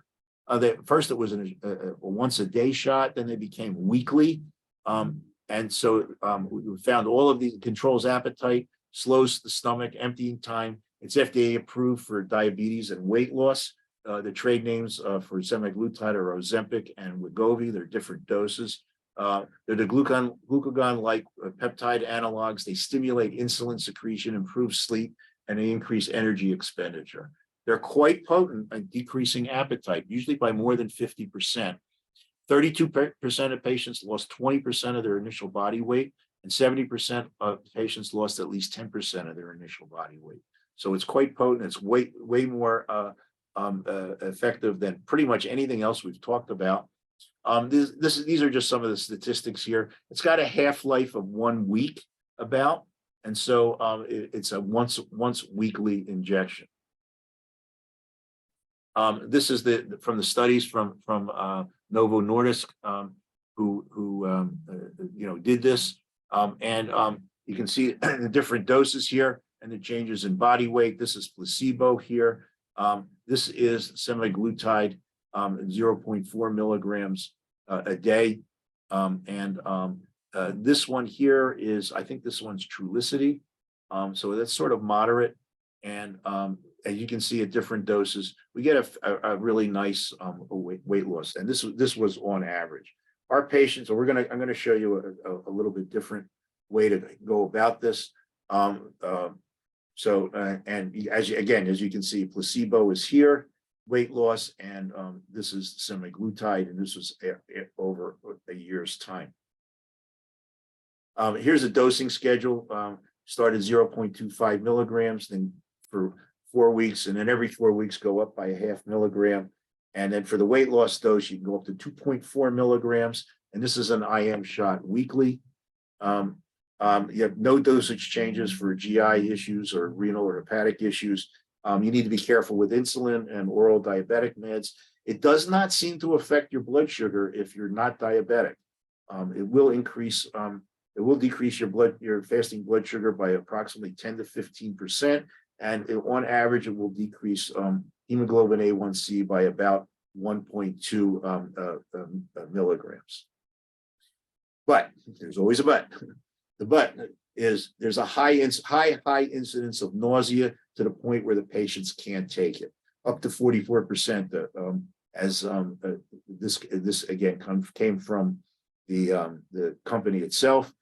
First it was a once a day shot, then they became weekly. And so we found all of these controls appetite, slows the stomach, emptying time. It's FDA approved for diabetes and weight loss. The trade names for semaglutide are Ozempic and Wegovy. They're different doses. They're the glucagon-like peptide analogs. They stimulate insulin secretion, improve sleep, and they increase energy expenditure. They're quite potent at decreasing appetite, usually by more than 50%. 32% of patients lost 20% of their initial body weight, and 70% of patients lost at least 10% of their initial body weight. So it's quite potent. It's way more effective than pretty much anything else we've talked about. These are just some of the statistics here. It's got a half-life of 1 week about, and so it's a once weekly injection. This is from the studies from Novo Nordisk, who did this, and you can see the different doses here and the changes in body weight. This is placebo here. This is semaglutide, 0.4 milligrams a day, and this one here is, I think this one's Trulicity, so that's sort of moderate, and as you can see at different doses, we get a really nice weight loss, and this was on average. Our patients, so I'm going to show you a little bit different way to go about this. And as you can see, placebo is here, weight loss, and this is semaglutide, and this was over a year's time. Here's a dosing schedule. Started 0.25 milligrams, then for 4 weeks, and then every 4 weeks go up by a half milligram. And then for the weight loss dose, you can go up to 2.4 milligrams. And this is an IM shot weekly. You have no dosage changes for GI issues or renal or hepatic issues. You need to be careful with insulin and oral diabetic meds. It does not seem to affect your blood sugar if you're not diabetic. It will decrease your fasting blood sugar by approximately 10 to 15%. And on average, it will decrease hemoglobin A1C by about 1.2 milligrams. But there's always a but. The but is there's a high incidence of nausea to the point where the patients can't take it, up to 44%. This again came from the company itself.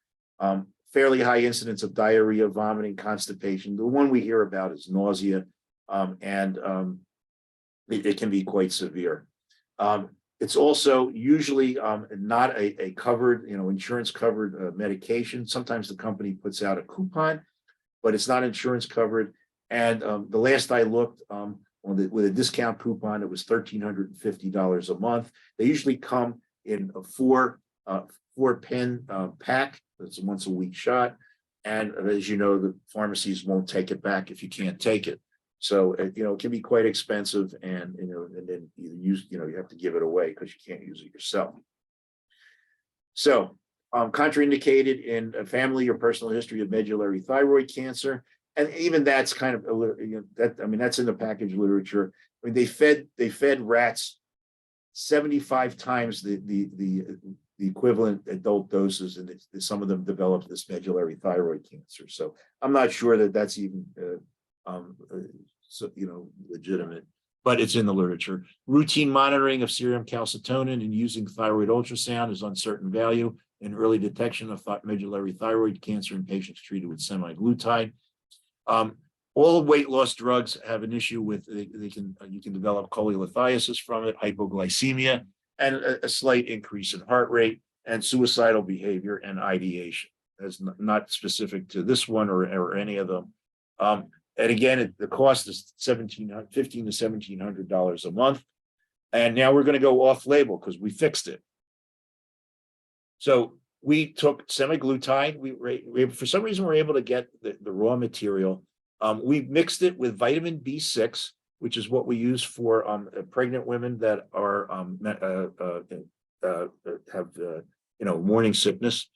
Fairly high incidence of diarrhea, vomiting, constipation. The one we hear about is nausea, and it can be quite severe. It's also usually not a covered, insurance covered medication. Sometimes the company puts out a coupon, but it's not insurance covered. And the last I looked, with a discount coupon, it was $1,350 a month. They usually come in a four pen pack. It's a once a week shot. And as you know, the pharmacies won't take it back if you can't take it. So, it can be quite expensive, and, and then you have to give it away because you can't use it yourself. So, contraindicated in a family or personal history of medullary thyroid cancer. And even that's kind of, that's in the package literature. I mean, they fed rats 75 times the the equivalent adult doses, and some of them develop this medullary thyroid cancer. So I'm not sure that that's even legitimate, but it's in the literature. Routine monitoring of serum calcitonin and using thyroid ultrasound is uncertain value in early detection of medullary thyroid cancer in patients treated with semaglutide. All weight loss drugs have an issue with you can develop cholelithiasis from it, hypoglycemia, and a slight increase in heart rate and suicidal behavior and ideation. That's not specific to this one or any of them. And again, the cost is $1,500 to $1,700 a month. And now we're going to go off label because we fixed it. So we took semaglutide. We for some reason we're able to get the raw material. We mixed it with vitamin B6, which is what we use for pregnant women that are have morning sickness,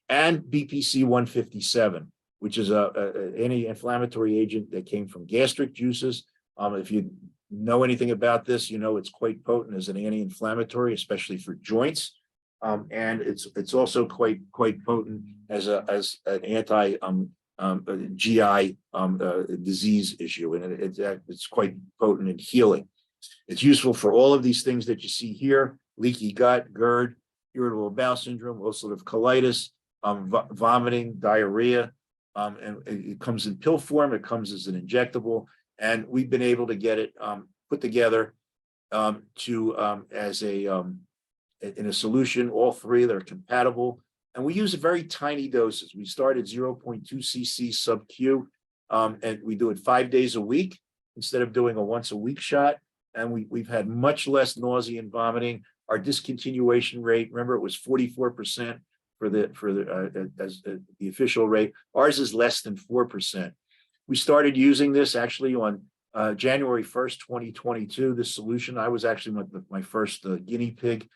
and BPC 157, which is an anti-inflammatory agent that came from gastric juices. If you know anything about this, it's quite potent as an anti-inflammatory, especially for joints, and it's also quite potent as an anti GI disease issue, and it's quite potent in healing. It's useful for all of these things that you see here: leaky gut, GERD, irritable bowel syndrome, ulcerative colitis, vomiting, diarrhea. And it comes in pill form. It comes as an injectable, and we've been able to get it put together as in a solution. All three, they're compatible. And we use very tiny doses. We start at 0.2 cc sub-Q, and we do it 5 days a week instead of doing a once a week shot. And we've had much less nausea and vomiting. Our discontinuation rate, remember, it was 44% for the official rate. Ours is less than 4%. We started using this actually on January 1st, 2022. This solution, I was actually my first guinea pig.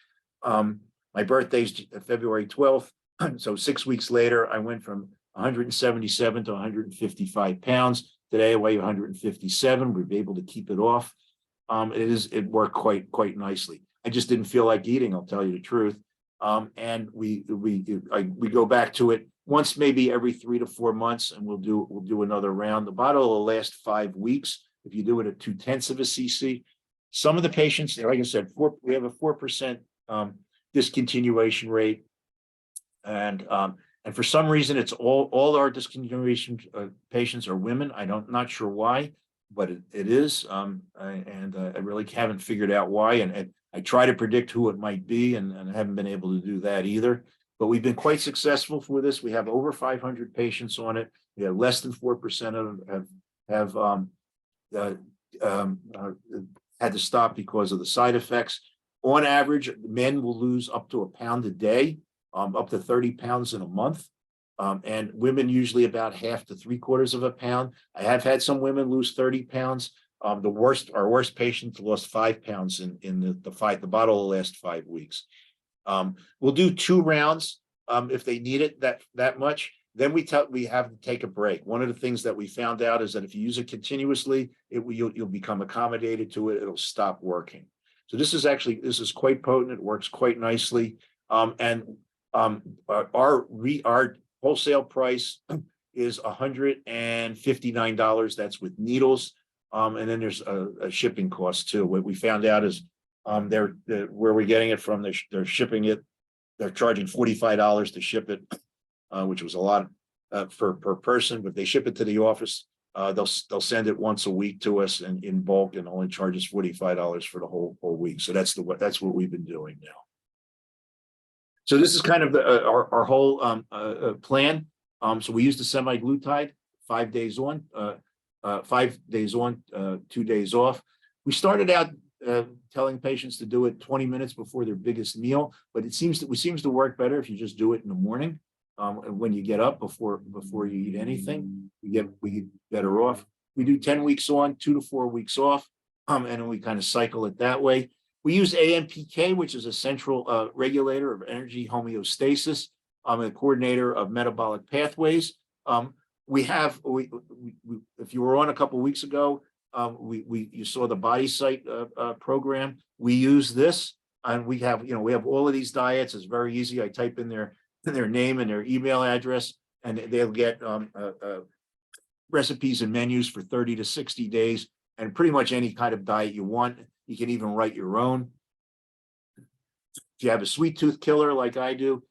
My birthday's February 12th. So 6 weeks later, I went from 177 to 155 pounds. Today, I weigh 157. We've been able to keep it off. It worked quite nicely. I just didn't feel like eating, I'll tell you the truth. And we go back to it once, maybe every 3 to 4 months, and we'll do another round. The bottle will last 5 weeks if you do it at 0.2 of a cc. Some of the patients, like I said, we have a 4% discontinuation rate. And for some reason, it's all our discontinuation patients are women. Not sure why, but it is. I really haven't figured out why. And I try to predict who it might be, and I haven't been able to do that either. But we've been quite successful for this. We have over 500 patients on it. We have less than 4% of them have had to stop because of the side effects. On average, men will lose up to 1 pound a day, up to 30 pounds in a month. And women usually about 1/2 to 3/4 of a pound. I have had some women lose 30 pounds. Our worst patients lost 5 pounds in the bottle will last 5 weeks. We'll do 2 rounds if they need it that much. Then we have to take a break. One of the things that we found out is that if you use it continuously, you'll become accommodated to it. It'll stop working. So this is quite potent. It works quite nicely. Our wholesale price is $159. That's with needles. And then there's a shipping cost too. What we found out is where we're getting it from, they're shipping it. They're charging $45 to ship it, which was a lot per person. But they ship it to the office. They'll send it once a week to us and in bulk, and only charge us $45 for the whole week. So that's what we've been doing now. So this is kind of our whole plan. So we use the semaglutide, 5 days on, 5 days on, 2 days off. We started out telling patients to do it 20 minutes before their biggest meal, but it seems to work better if you just do it in the morning. When you get up before you eat anything, we get better off. We do 10 weeks on, 2 to 4 weeks off, and then we kind of cycle it that way. We use AMPK, which is a central regulator of energy homeostasis, a coordinator of metabolic pathways. If you were on a couple of weeks ago, you saw the Body Sight program. We use this. And we have, we have all of these diets. It's very easy. I type in their name and their email address, and they'll get recipes and menus for 30 to 60 days, and pretty much any kind of diet you want. You can even write your own. If you have a sweet tooth killer like I do,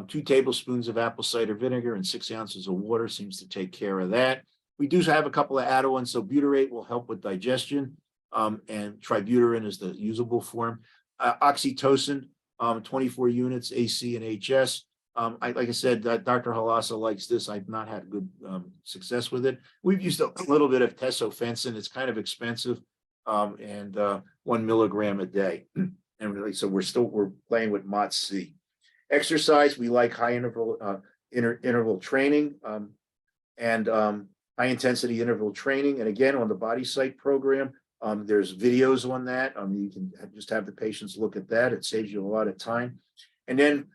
2 tablespoons of apple cider vinegar and 6 ounces of water seems to take care of that. We do have a couple of add-ons, so butyrate will help with digestion, and tributyrin is the usable form. Oxytocin, 24 units, AC and HS. Like I said, Dr. Halassa likes this. I've not had good success with it. We've used a little bit of tesofensin. It's kind of expensive, and 1 milligram a day. And really, so we're playing with MOTS-C. Exercise, we like high interval training, and high intensity interval training. And again, on the Body Sight program, there's videos on that. You can just have the patients look at that. It saves you a lot of time. And then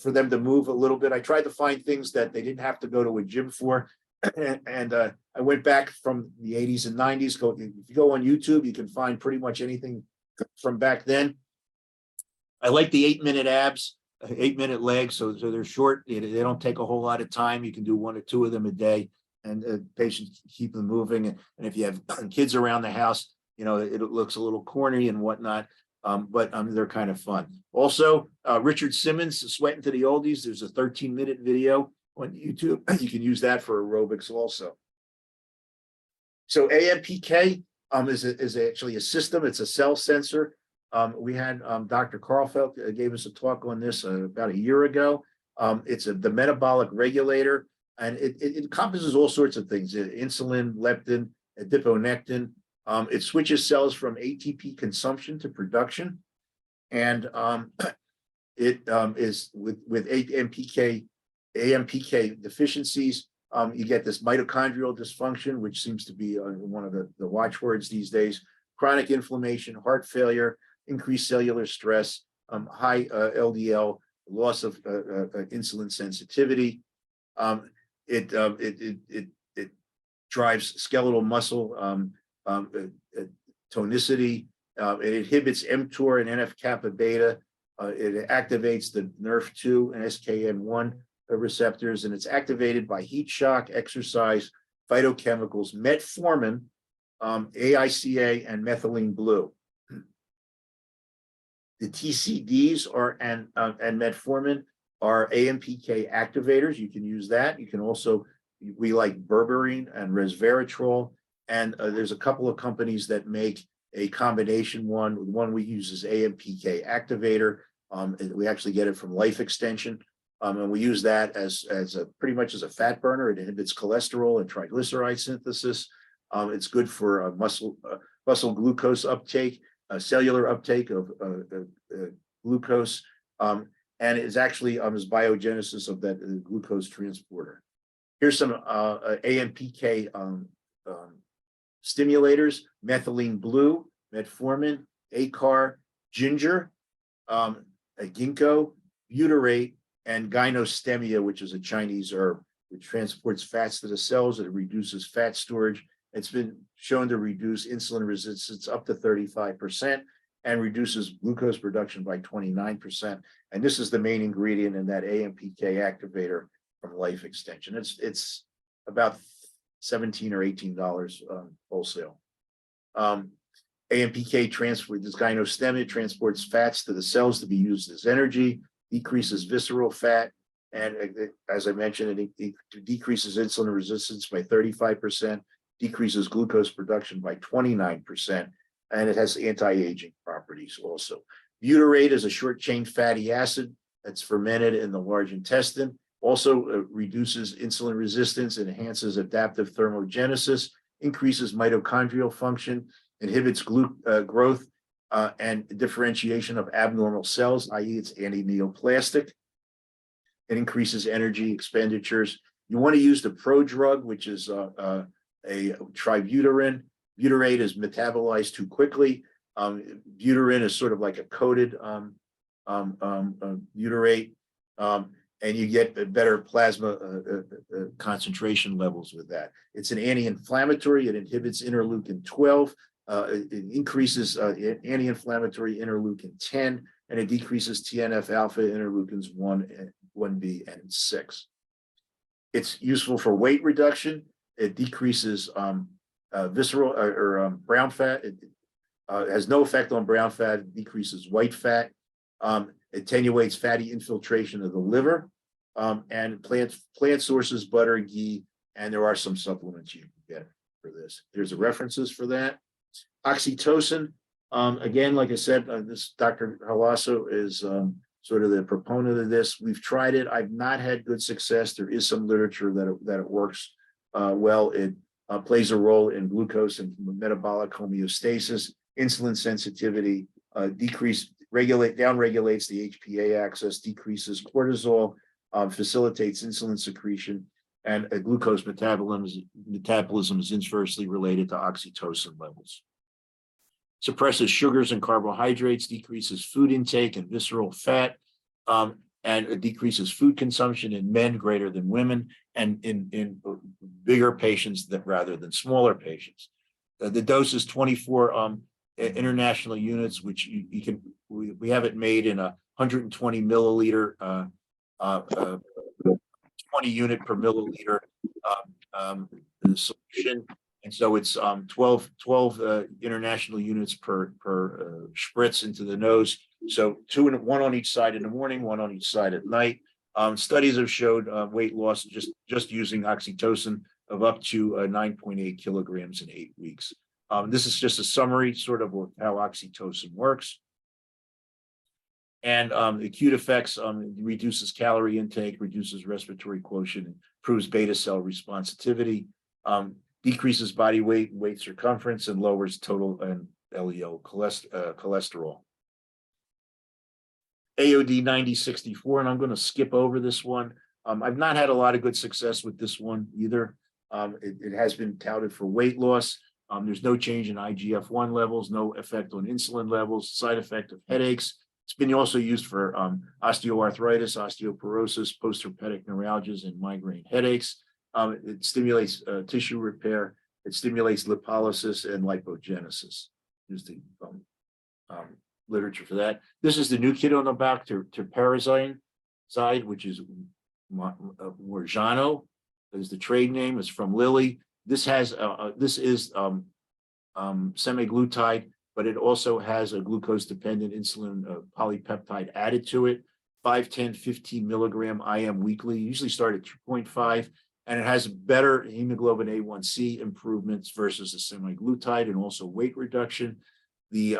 for them to move a little bit, I tried to find things that they didn't have to go to a gym for. And I went back from the 80s and 90s. If you go on YouTube, you can find pretty much anything from back then. I like the 8-minute abs, 8-minute legs. So they're short. They don't take a whole lot of time. You can do 1 or 2 of them a day, and patients keep them moving. And if you have kids around the house, it looks a little corny and whatnot, but they're kind of fun. Also, Richard Simmons, Sweating to the Oldies. There's a 13-minute video on YouTube. You can use that for aerobics also. So AMPK is actually a system. It's a cell sensor. We had Dr. Carlfeld gave us a talk on this about a year ago. It's the metabolic regulator, and it encompasses all sorts of things: insulin, leptin, adiponectin. It switches cells from ATP consumption to production, and it is with AMPK deficiencies. You get this mitochondrial dysfunction, which seems to be one of the watchwords these days: chronic inflammation, heart failure, increased cellular stress, high LDL, loss of insulin sensitivity. It drives skeletal muscle tonicity. It inhibits mTOR and NF-kappa beta. It activates the NRF2 and SKN1 receptors, and it's activated by heat shock, exercise, phytochemicals, metformin, AICA, and methylene blue. The TCDs and metformin are AMPK activators. You can use that. You can also, we like berberine and resveratrol. And there's a couple of companies that make a combination one. The one we use is AMPK activator. We actually get it from Life Extension. And we use that as pretty much as a fat burner. It inhibits cholesterol and triglyceride synthesis. It's good for muscle glucose uptake, cellular uptake of glucose, and it's actually is biogenesis of that glucose transporter. Here's some AMPK stimulators: methylene blue, metformin, ACAR, ginger, ginkgo, butyrate, and gynostemia, which is a Chinese herb, which transports fats to the cells. It reduces fat storage. It's been shown to reduce insulin resistance up to 35% and reduces glucose production by 29%. And this is the main ingredient in that AMPK activator from Life Extension. It's about $17 or $18 wholesale. AMPK this gynostemia transports fats to the cells to be used as energy, decreases visceral fat, and as I mentioned, it decreases insulin resistance by 35%, decreases glucose production by 29%, and it has anti-aging properties also. Butyrate is a short-chain fatty acid that's fermented in the large intestine. Also reduces insulin resistance, enhances adaptive thermogenesis, increases mitochondrial function, inhibits growth and differentiation of abnormal cells, i.e. it's anti-neoplastic. It increases energy expenditures. You want to use the prodrug, which is a tributyrin. Butyrate is metabolized too quickly. Butyrate is sort of like a coated butyrate, and you get better plasma concentration levels with that. It's an anti-inflammatory. It inhibits interleukin 12, it increases anti-inflammatory interleukin 10, and it decreases TNF alpha interleukins 1B, and 6. It's useful for weight reduction. It decreases visceral or brown fat. It has no effect on brown fat. It decreases white fat. Attenuates fatty infiltration of the liver, and plant sources, butter, ghee, and there are some supplements you can get for this. There's the references for that. Oxytocin, again, like I said, this Dr. Halasso is sort of the proponent of this. We've tried it. I've not had good success. There is some literature that it works well. It plays a role in glucose and metabolic homeostasis, insulin sensitivity, downregulates the HPA axis, decreases cortisol, facilitates insulin secretion, and glucose metabolism is inversely related to oxytocin levels. Suppresses sugars and carbohydrates, decreases food intake and visceral fat, and it decreases food consumption in men greater than women, and in bigger patients rather than smaller patients. The dose is 24 international units, which we have it made in a 120 milliliter, 20 unit per milliliter solution. And so it's 12 international units per spritz into the nose. So one on each side in the morning, one on each side at night. Studies have showed weight loss just using oxytocin of up to 9.8 kilograms in 8 weeks. This is just a summary sort of how oxytocin works. And the acute effects, reduces calorie intake, reduces respiratory quotient, improves beta cell responsivity, decreases body weight and weight circumference, and lowers total and LDL cholesterol. AOD 9064, and I'm going to skip over this one. I've not had a lot of good success with this one either. It has been touted for weight loss. There's no change in IGF-1 levels, no effect on insulin levels, side effect of headaches. It's been also used for osteoarthritis, osteoporosis, post-herpetic neuralgias, and migraine headaches. It stimulates tissue repair. It stimulates lipolysis and lipogenesis. There's the literature for that. This is the new kid on the back, terperazine side, which is Morjano. Is the trade name. It's from Lilly. This is semaglutide, but it also has a glucose-dependent insulin polypeptide added to it. 5, 10, 15 milligram IM weekly. Usually start at 2.5, and it has better hemoglobin A1C improvements versus the semaglutide, and also weight reduction. The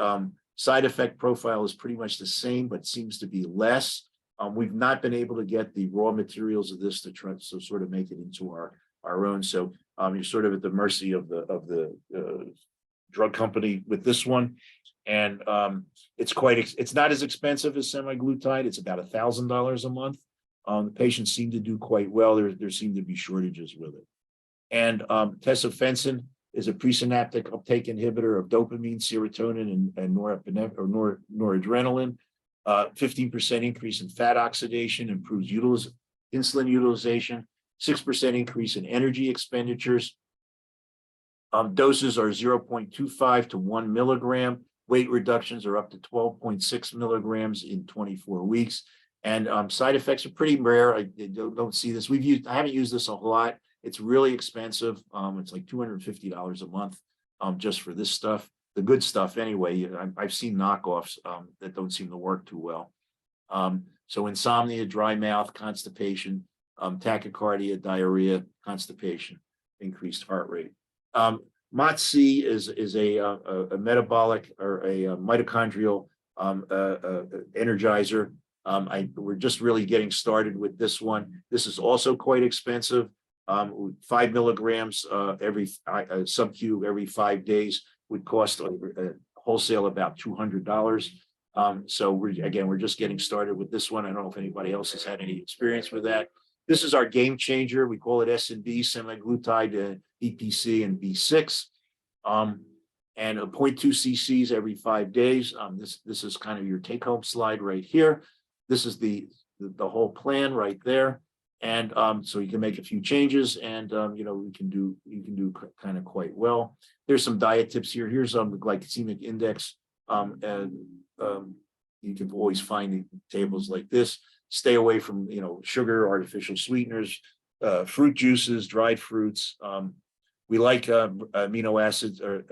side effect profile is pretty much the same, but seems to be less. We've not been able to get the raw materials of this to try to sort of make it into our own. So you're sort of at the mercy of the drug company with this one, and it's not as expensive as semaglutide. It's about $1,000 a month. The patients seem to do quite well. There seem to be shortages with it. And tesofensine is a presynaptic uptake inhibitor of dopamine, serotonin, and noradrenaline. 15% increase in fat oxidation, improves insulin utilization, 6% increase in energy expenditures. Doses are 0.25 to 1 milligram. Weight reductions are up to 12.6 milligrams in 24 weeks. And side effects are pretty rare. I don't see this. I haven't used this a whole lot. It's really expensive. It's like $250 a month just for this stuff. The good stuff anyway. I've seen knockoffs that don't seem to work too well. So insomnia, dry mouth, constipation, tachycardia, diarrhea, constipation, increased heart rate. MOTS-C is a metabolic or a mitochondrial energizer. We're just really getting started with this one. This is also quite expensive. 5 milligrams every sub-Q every 5 days would cost wholesale about $200. So we're just getting started with this one. I don't know if anybody else has had any experience with that. This is our game changer. We call it S&B, semaglutide, EPC, and B6, and 0.2 cc's every 5 days. This is kind of your take-home slide right here. This is the whole plan right there. And so you can make a few changes, and you know, you can do kind of quite well. There's some diet tips here. Here's the glycemic index, and you can always find tables like this. Stay away from, you know, sugar, artificial sweeteners, fruit juices, dried fruits. We like amino acids or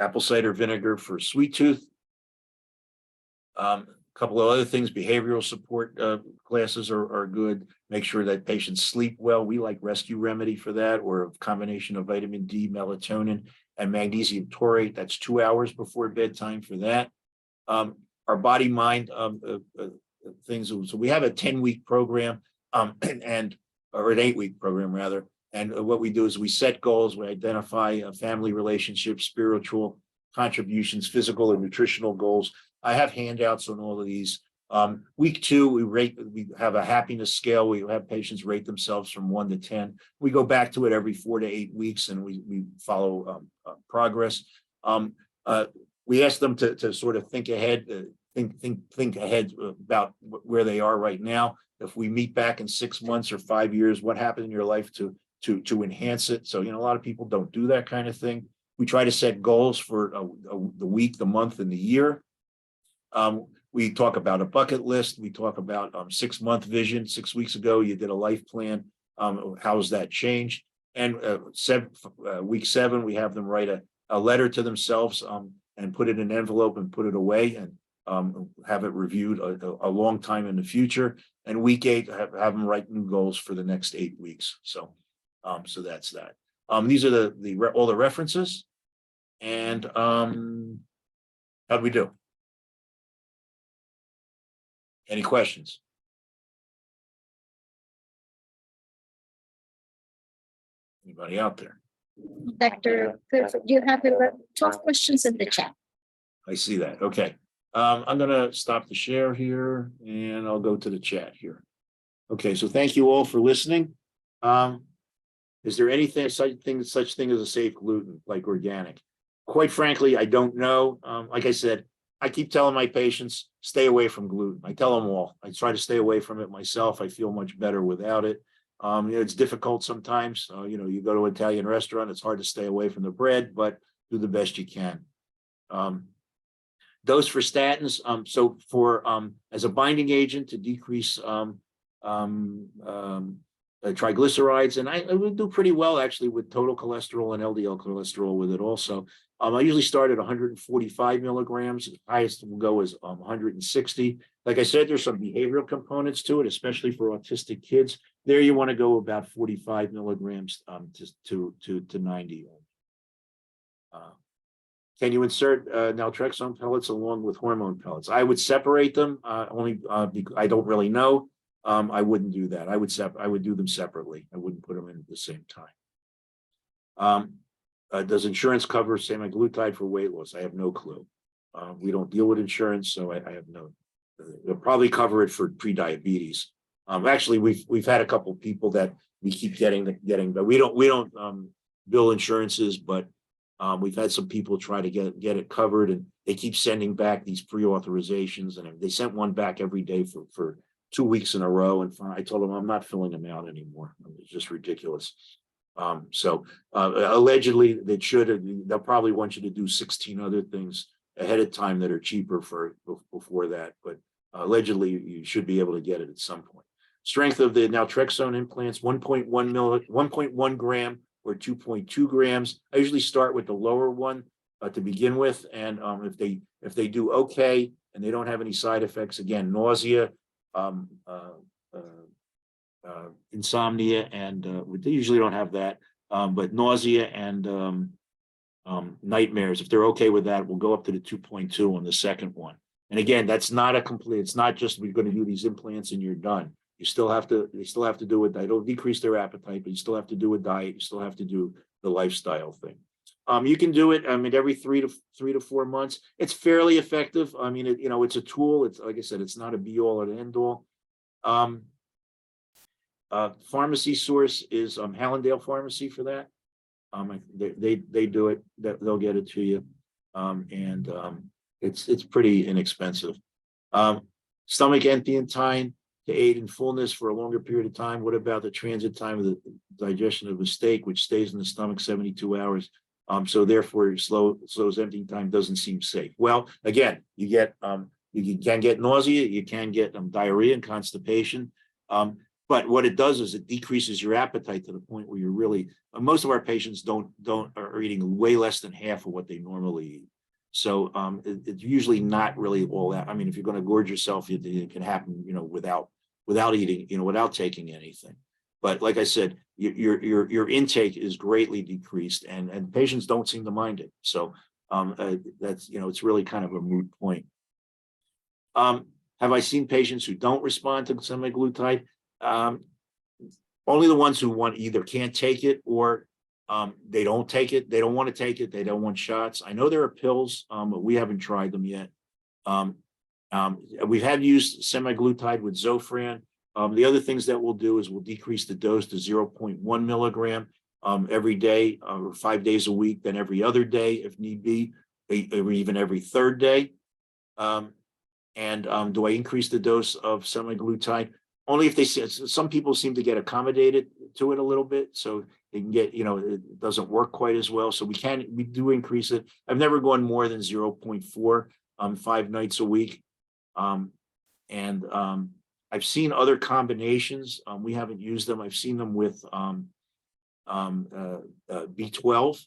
apple cider vinegar for sweet tooth. A couple of other things, behavioral support classes are good. Make sure that patients sleep well. We like Rescue Remedy for that, or a combination of vitamin D, melatonin, and magnesium taurate. That's 2 hours before bedtime for that. Our body mind things. So we have a 10-week program, or an 8-week program rather. And what we do is we set goals. We identify family relationships, spiritual contributions, physical and nutritional goals. I have handouts on all of these. Week 2, we have a happiness scale. We have patients rate themselves from 1 to 10. We go back to it every 4 to 8 weeks, and we follow progress. We ask them to sort of think ahead, think ahead about where they are right now. If we meet back in 6 months or 5 years, what happened in your life to enhance it? So, you know, a lot of people don't do that kind of thing. We try to set goals for the week, the month, and the year. We talk about a bucket list. We talk about 6-month vision. 6 weeks ago, you did a life plan. How's that changed? And week 7, we have them write a letter to themselves and put it in an envelope and put it away, and have it reviewed a long time in the future. And week 8, have them write new goals for the next 8 weeks. So that's that. These are all the references. And how'd we do? Any questions? Anybody out there? Dr. Clearfield, you have 12 questions in the chat. I see that. Okay. I'm going to stop the share here, and I'll go to the chat here. Okay. So thank you all for listening. Is there such thing as a safe gluten, like organic? Quite frankly, I don't know. Like I said, I keep telling my patients, stay away from gluten. I tell them all. I try to stay away from it myself. I feel much better without it. You know, it's difficult sometimes. You know, you go to an Italian restaurant, it's hard to stay away from the bread, but do the best you can. Dose for statins. So for as a binding agent to decrease triglycerides, and I would do pretty well actually with total cholesterol and LDL cholesterol with it also. I usually start at 145 milligrams. The highest will go is 160. Like I said, there's some behavioral components to it, especially for autistic kids. There you want to go about 45 milligrams to 90. Can you insert naltrexone pellets along with hormone pellets? I would separate them only because I don't really know. I wouldn't do that. I would do them separately. I wouldn't put them in at the same time. Does insurance cover semaglutide for weight loss? I have no clue. We don't deal with insurance, so I have no. They'll probably cover it for pre-diabetes. Actually, we've had a couple of people that we keep getting, but we don't bill insurances, but we've had some people try to get it covered, and they keep sending back these pre-authorizations, and they sent one back every day for 2 weeks in a row. And I told them I'm not filling them out anymore. It's just ridiculous. Allegedly they'll probably want you to do 16 other things ahead of time that are cheaper before that, but allegedly you should be able to get it at some point. Strength of the naltrexone implants, 1.1 gram or 2.2 grams. I usually start with the lower one to begin with, and if they do okay and they don't have any side effects, again, nausea, insomnia, and they usually don't have that, but nausea and nightmares, if they're okay with that, we'll go up to the 2.2 on the second one. And again, that's not a complete, it's not just we're going to do these implants and you're done. They still have to do it. It'll decrease their appetite, but you still have to do a diet. You still have to do the lifestyle thing. You can do it, I mean, every 3 to 4 months. It's fairly effective. I mean, it's a tool. It's, like I said, it's not a be all and end all. Pharmacy source is Hallandale Pharmacy for that. They do it. They'll get it to you, and it's pretty inexpensive. Stomach emptying time to aid in fullness for a longer period of time. What about the transit time of the digestion of the steak, which stays in the stomach 72 hours? So therefore, slows emptying time doesn't seem safe. Well, again, you can get nausea, you can get diarrhea and constipation. But what it does is it decreases your appetite to the point where you're really, most of our patients are eating way less than half of what they normally eat. So it's usually not really all that. I mean, if you're going to gorge yourself, it can happen, without eating, without taking anything. But like I said, your intake is greatly decreased, and patients don't seem to mind it. So that's it's really kind of a moot point. Have I seen patients who don't respond to semaglutide? Only the ones who either can't take it or they don't take it. They don't want to take it. They don't want shots. I know there are pills, but we haven't tried them yet. We have used semaglutide with Zofran. The other things that we'll do is we'll decrease the dose to 0.1 milligram every day, or 5 days a week, then every other day if need be, or even every third day. Do I increase the dose of semaglutide? Only if some people seem to get accommodated to it a little bit, so they can get, it doesn't work quite as well. So we do increase it. I've never gone more than 0.4 5 nights a week. I've seen other combinations. We haven't used them. I've seen them with B12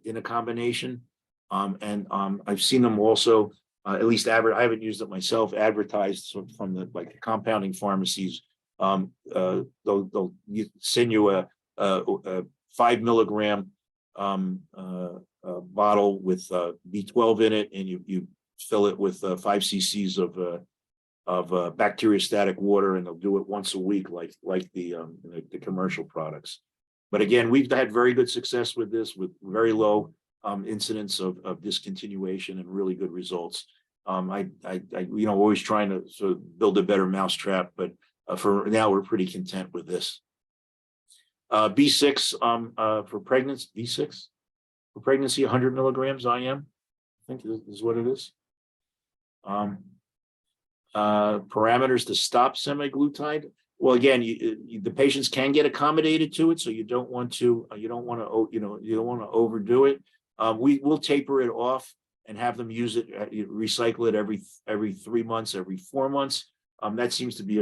in a combination. I've seen them also, at least I haven't used it myself, advertised from the compounding pharmacies. They'll send you a 5 milligram bottle with B12 in it, and you fill it with 5 cc's of bacteriostatic water, and they'll do it once a week, like the commercial products. But again, we've had very good success with this, with very low incidence of discontinuation and really good results. Always trying to sort of build a better mousetrap, but for now we're pretty content with this. B6 for pregnancy. B6 for pregnancy, 100 milligrams IM, I think is what it is. Parameters to stop semaglutide. Well, again, the patients can get accommodated to it, so you don't want to overdo it. We will taper it off and have them use it, recycle it every 3 months, every 4 months. That seems to be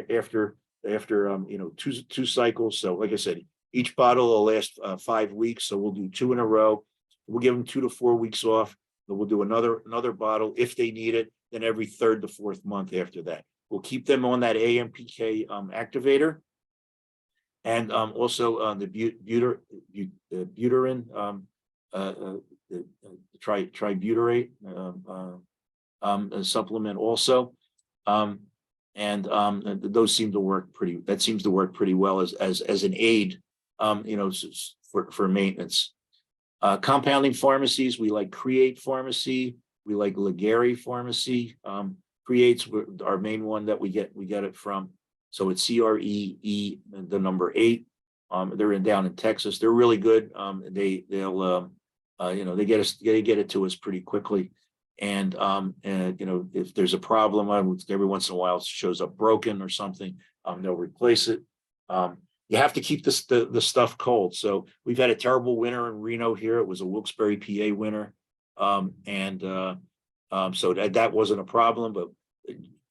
after 2 cycles. So like I said, each bottle will last 5 weeks. So we'll do 2 in a row. We'll give them 2 to 4 weeks off. Then we'll do another bottle if they need it. Then every 3rd to 4th month after that. We'll keep them on that AMPK activator, and also the butyrate, tributyrate supplement also, those seem to work pretty well as an aid, for maintenance. Compounding pharmacies, we like Create Pharmacy, we like Legary Pharmacy. Create's our main one that we get it from. So it's CREE, the number 8. They're down in Texas. They're really good. They get it to us pretty quickly. And if there's a problem, every once in a while it shows up broken or something, they'll replace it. You have to keep the stuff cold. So we've had a terrible winter in Reno here. It was a Wilkes-Barre, PA winter. So that wasn't a problem, but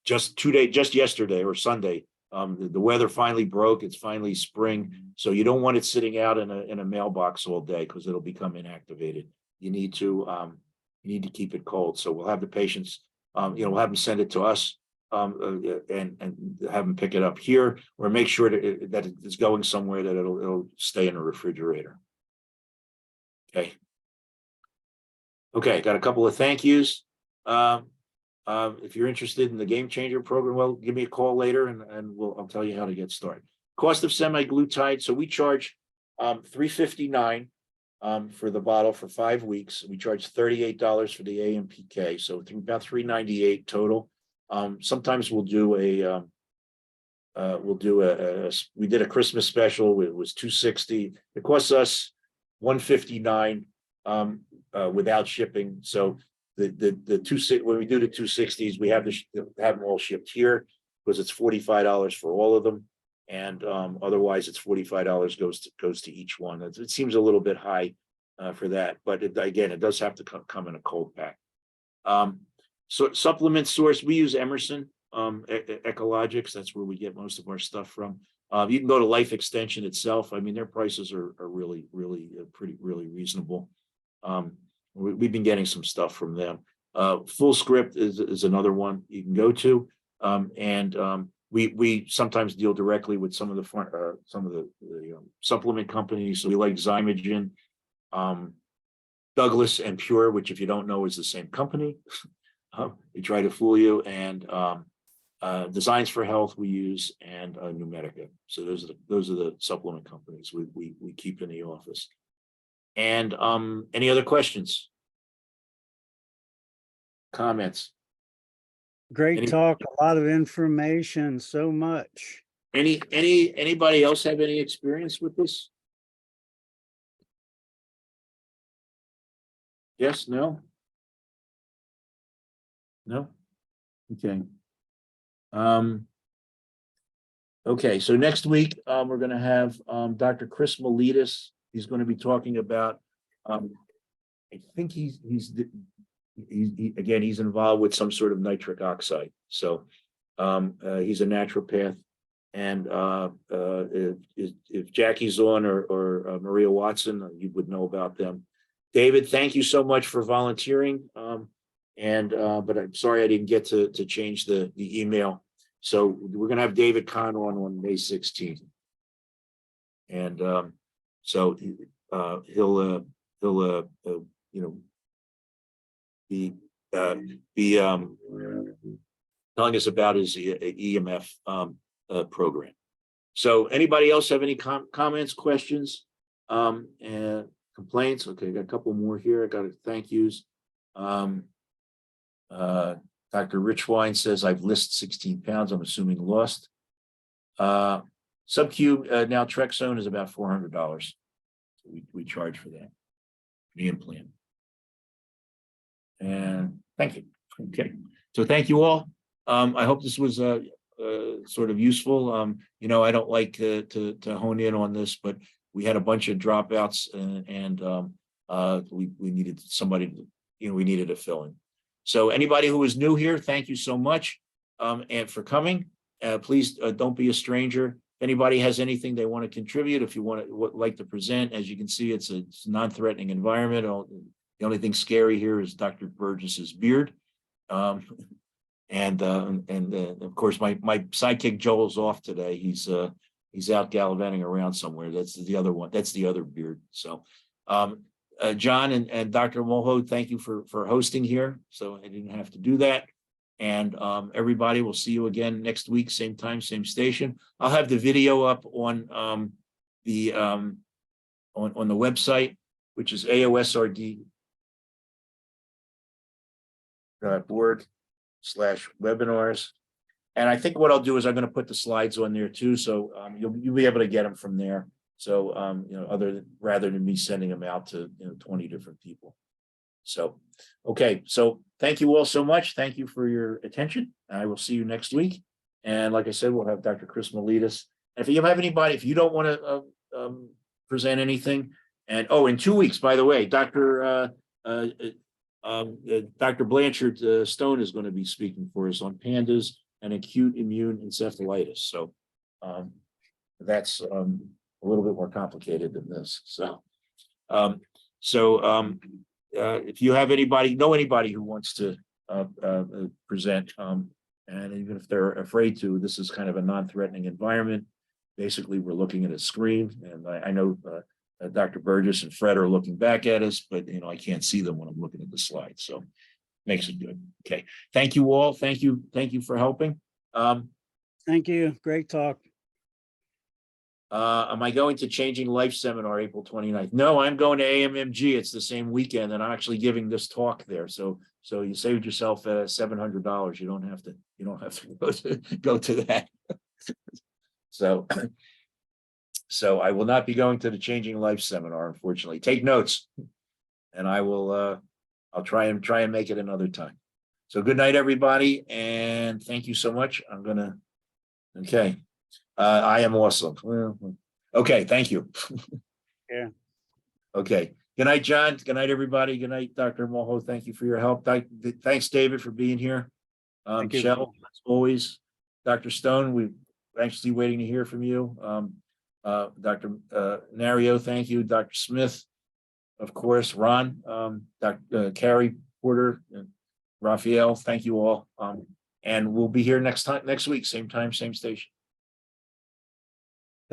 just yesterday or Sunday, the weather finally broke. It's finally spring. So you don't want it sitting out in a mailbox all day, because it'll become inactivated. You need to keep it cold. So we'll have the patients, we'll have them send it to us, and have them pick it up here, or make sure that it's going somewhere that it'll stay in a refrigerator. Okay, got a couple of thank yous. If you're interested in the Game Changer program, well, give me a call later, and I'll tell you how to get started. Cost of semaglutide. So we charge $359 for the bottle for 5 weeks. We charge $38 for the AMPK, so about $398 total. Sometimes we did a Christmas special. It was $260. It costs us $159 without shipping. So when we do the 260s, we have have them all shipped here because it's $45 for all of them. And otherwise it's $45 goes to each one. It seems a little bit high for that, but again, it does have to come in a cold pack. So supplement source, we use Emerson Ecologics. That's where we get most of our stuff from. You can go to Life Extension itself. I mean, their prices are really really reasonable. We've been getting some stuff from them. Full Script is another one you can go to, we sometimes deal directly with some of the supplement companies. So we like Zymogen, Douglas, and Pure, which if you don't know is the same company. They try to fool you. And Designs for Health we use, and Numedica. So those are the supplement companies we keep in the office. And any other questions? Comments? Great talk, a lot of information, so much. Anybody else have any experience with this? Yes, no? No? Okay. Okay, so next week, we're going to have Dr. Chris Miletus. He's going to be talking about, I think he's involved with some sort of nitric oxide. So he's a naturopath. And if Jackie's on or Maria Watson, you would know about them. David, thank you so much for volunteering. But I'm sorry I didn't get to change the email. So we're going to have David Kahn on May 16th. And so he'll be telling us about his EMF program. So anybody else have any comments, questions, and complaints? Okay, I got a couple more here. I got thank yous. Dr. Richwine says I've lost 16 pounds. I'm assuming lost. Sub-Q naltrexone is about $400. We charge for that, the implant. And thank you. Okay, so thank you all. I hope this was sort of useful. I don't like to hone in on this, but we had a bunch of dropouts, and we needed somebody to, we needed a fill-in. So anybody who is new here, thank you so much, and for coming. Please don't be a stranger. If anybody has anything they want to contribute, if you like to present, as you can see, it's a non-threatening environment. The only thing scary here is Dr. Burgess's beard. And of course, my sidekick Joel's off today. He's out gallivanting around somewhere. That's the other one. That's the other beard. So, John and Dr. Mulho, thank you for hosting here. So I didn't have to do that. And everybody, will see you again next week, same time, same station. I'll have the video up on the website, which is aosrd.org/webinars. And I think what I'll do is I'm going to put the slides on there too. So you'll be able to get them from there. So, rather than me sending them out to, 20 different people. So, okay. So thank you all so much. Thank you for your attention. I will see you next week. And like I said, we'll have Dr. Chris Miletus. If you have anybody, if you don't want to present anything, and in 2 weeks, by the way, Dr. Blanchard Stone is going to be speaking for us on pandas and acute immune encephalitis. So that's a little bit more complicated than this. So, if you have anybody who wants to present, and even if they're afraid to, this is kind of a non-threatening environment. Basically, we're looking at a screen, and I know Dr. Burgess and Fred are looking back at us, but I can't see them when I'm looking at the slides. So makes it good. Okay. Thank you all. Thank you for helping. Thank you. Great talk. Am I going to Changing Life Seminar April 29th? No, I'm going to AMMG. It's the same weekend, and I'm actually giving this talk there. So you saved yourself $700. You don't have to go to that. So I will not be going to the Changing Life Seminar, unfortunately. Take notes, and I will I'll try and make it another time. So good night, everybody, and thank you so much. Okay. I am awesome. Well, okay, thank you. Yeah. Okay. Good night, John. Good night, everybody. Good night, Dr. Moho. Thank you for your help. Thanks, David, for being here. Thank you. Shell, as always. Dr. Stone, we're anxiously waiting to hear from you. Dr. Nario, thank you. Dr. Smith, of course, Ron, Dr. Carrie Porter, and Raphael, thank you all. And we'll be here next week, same time, same station.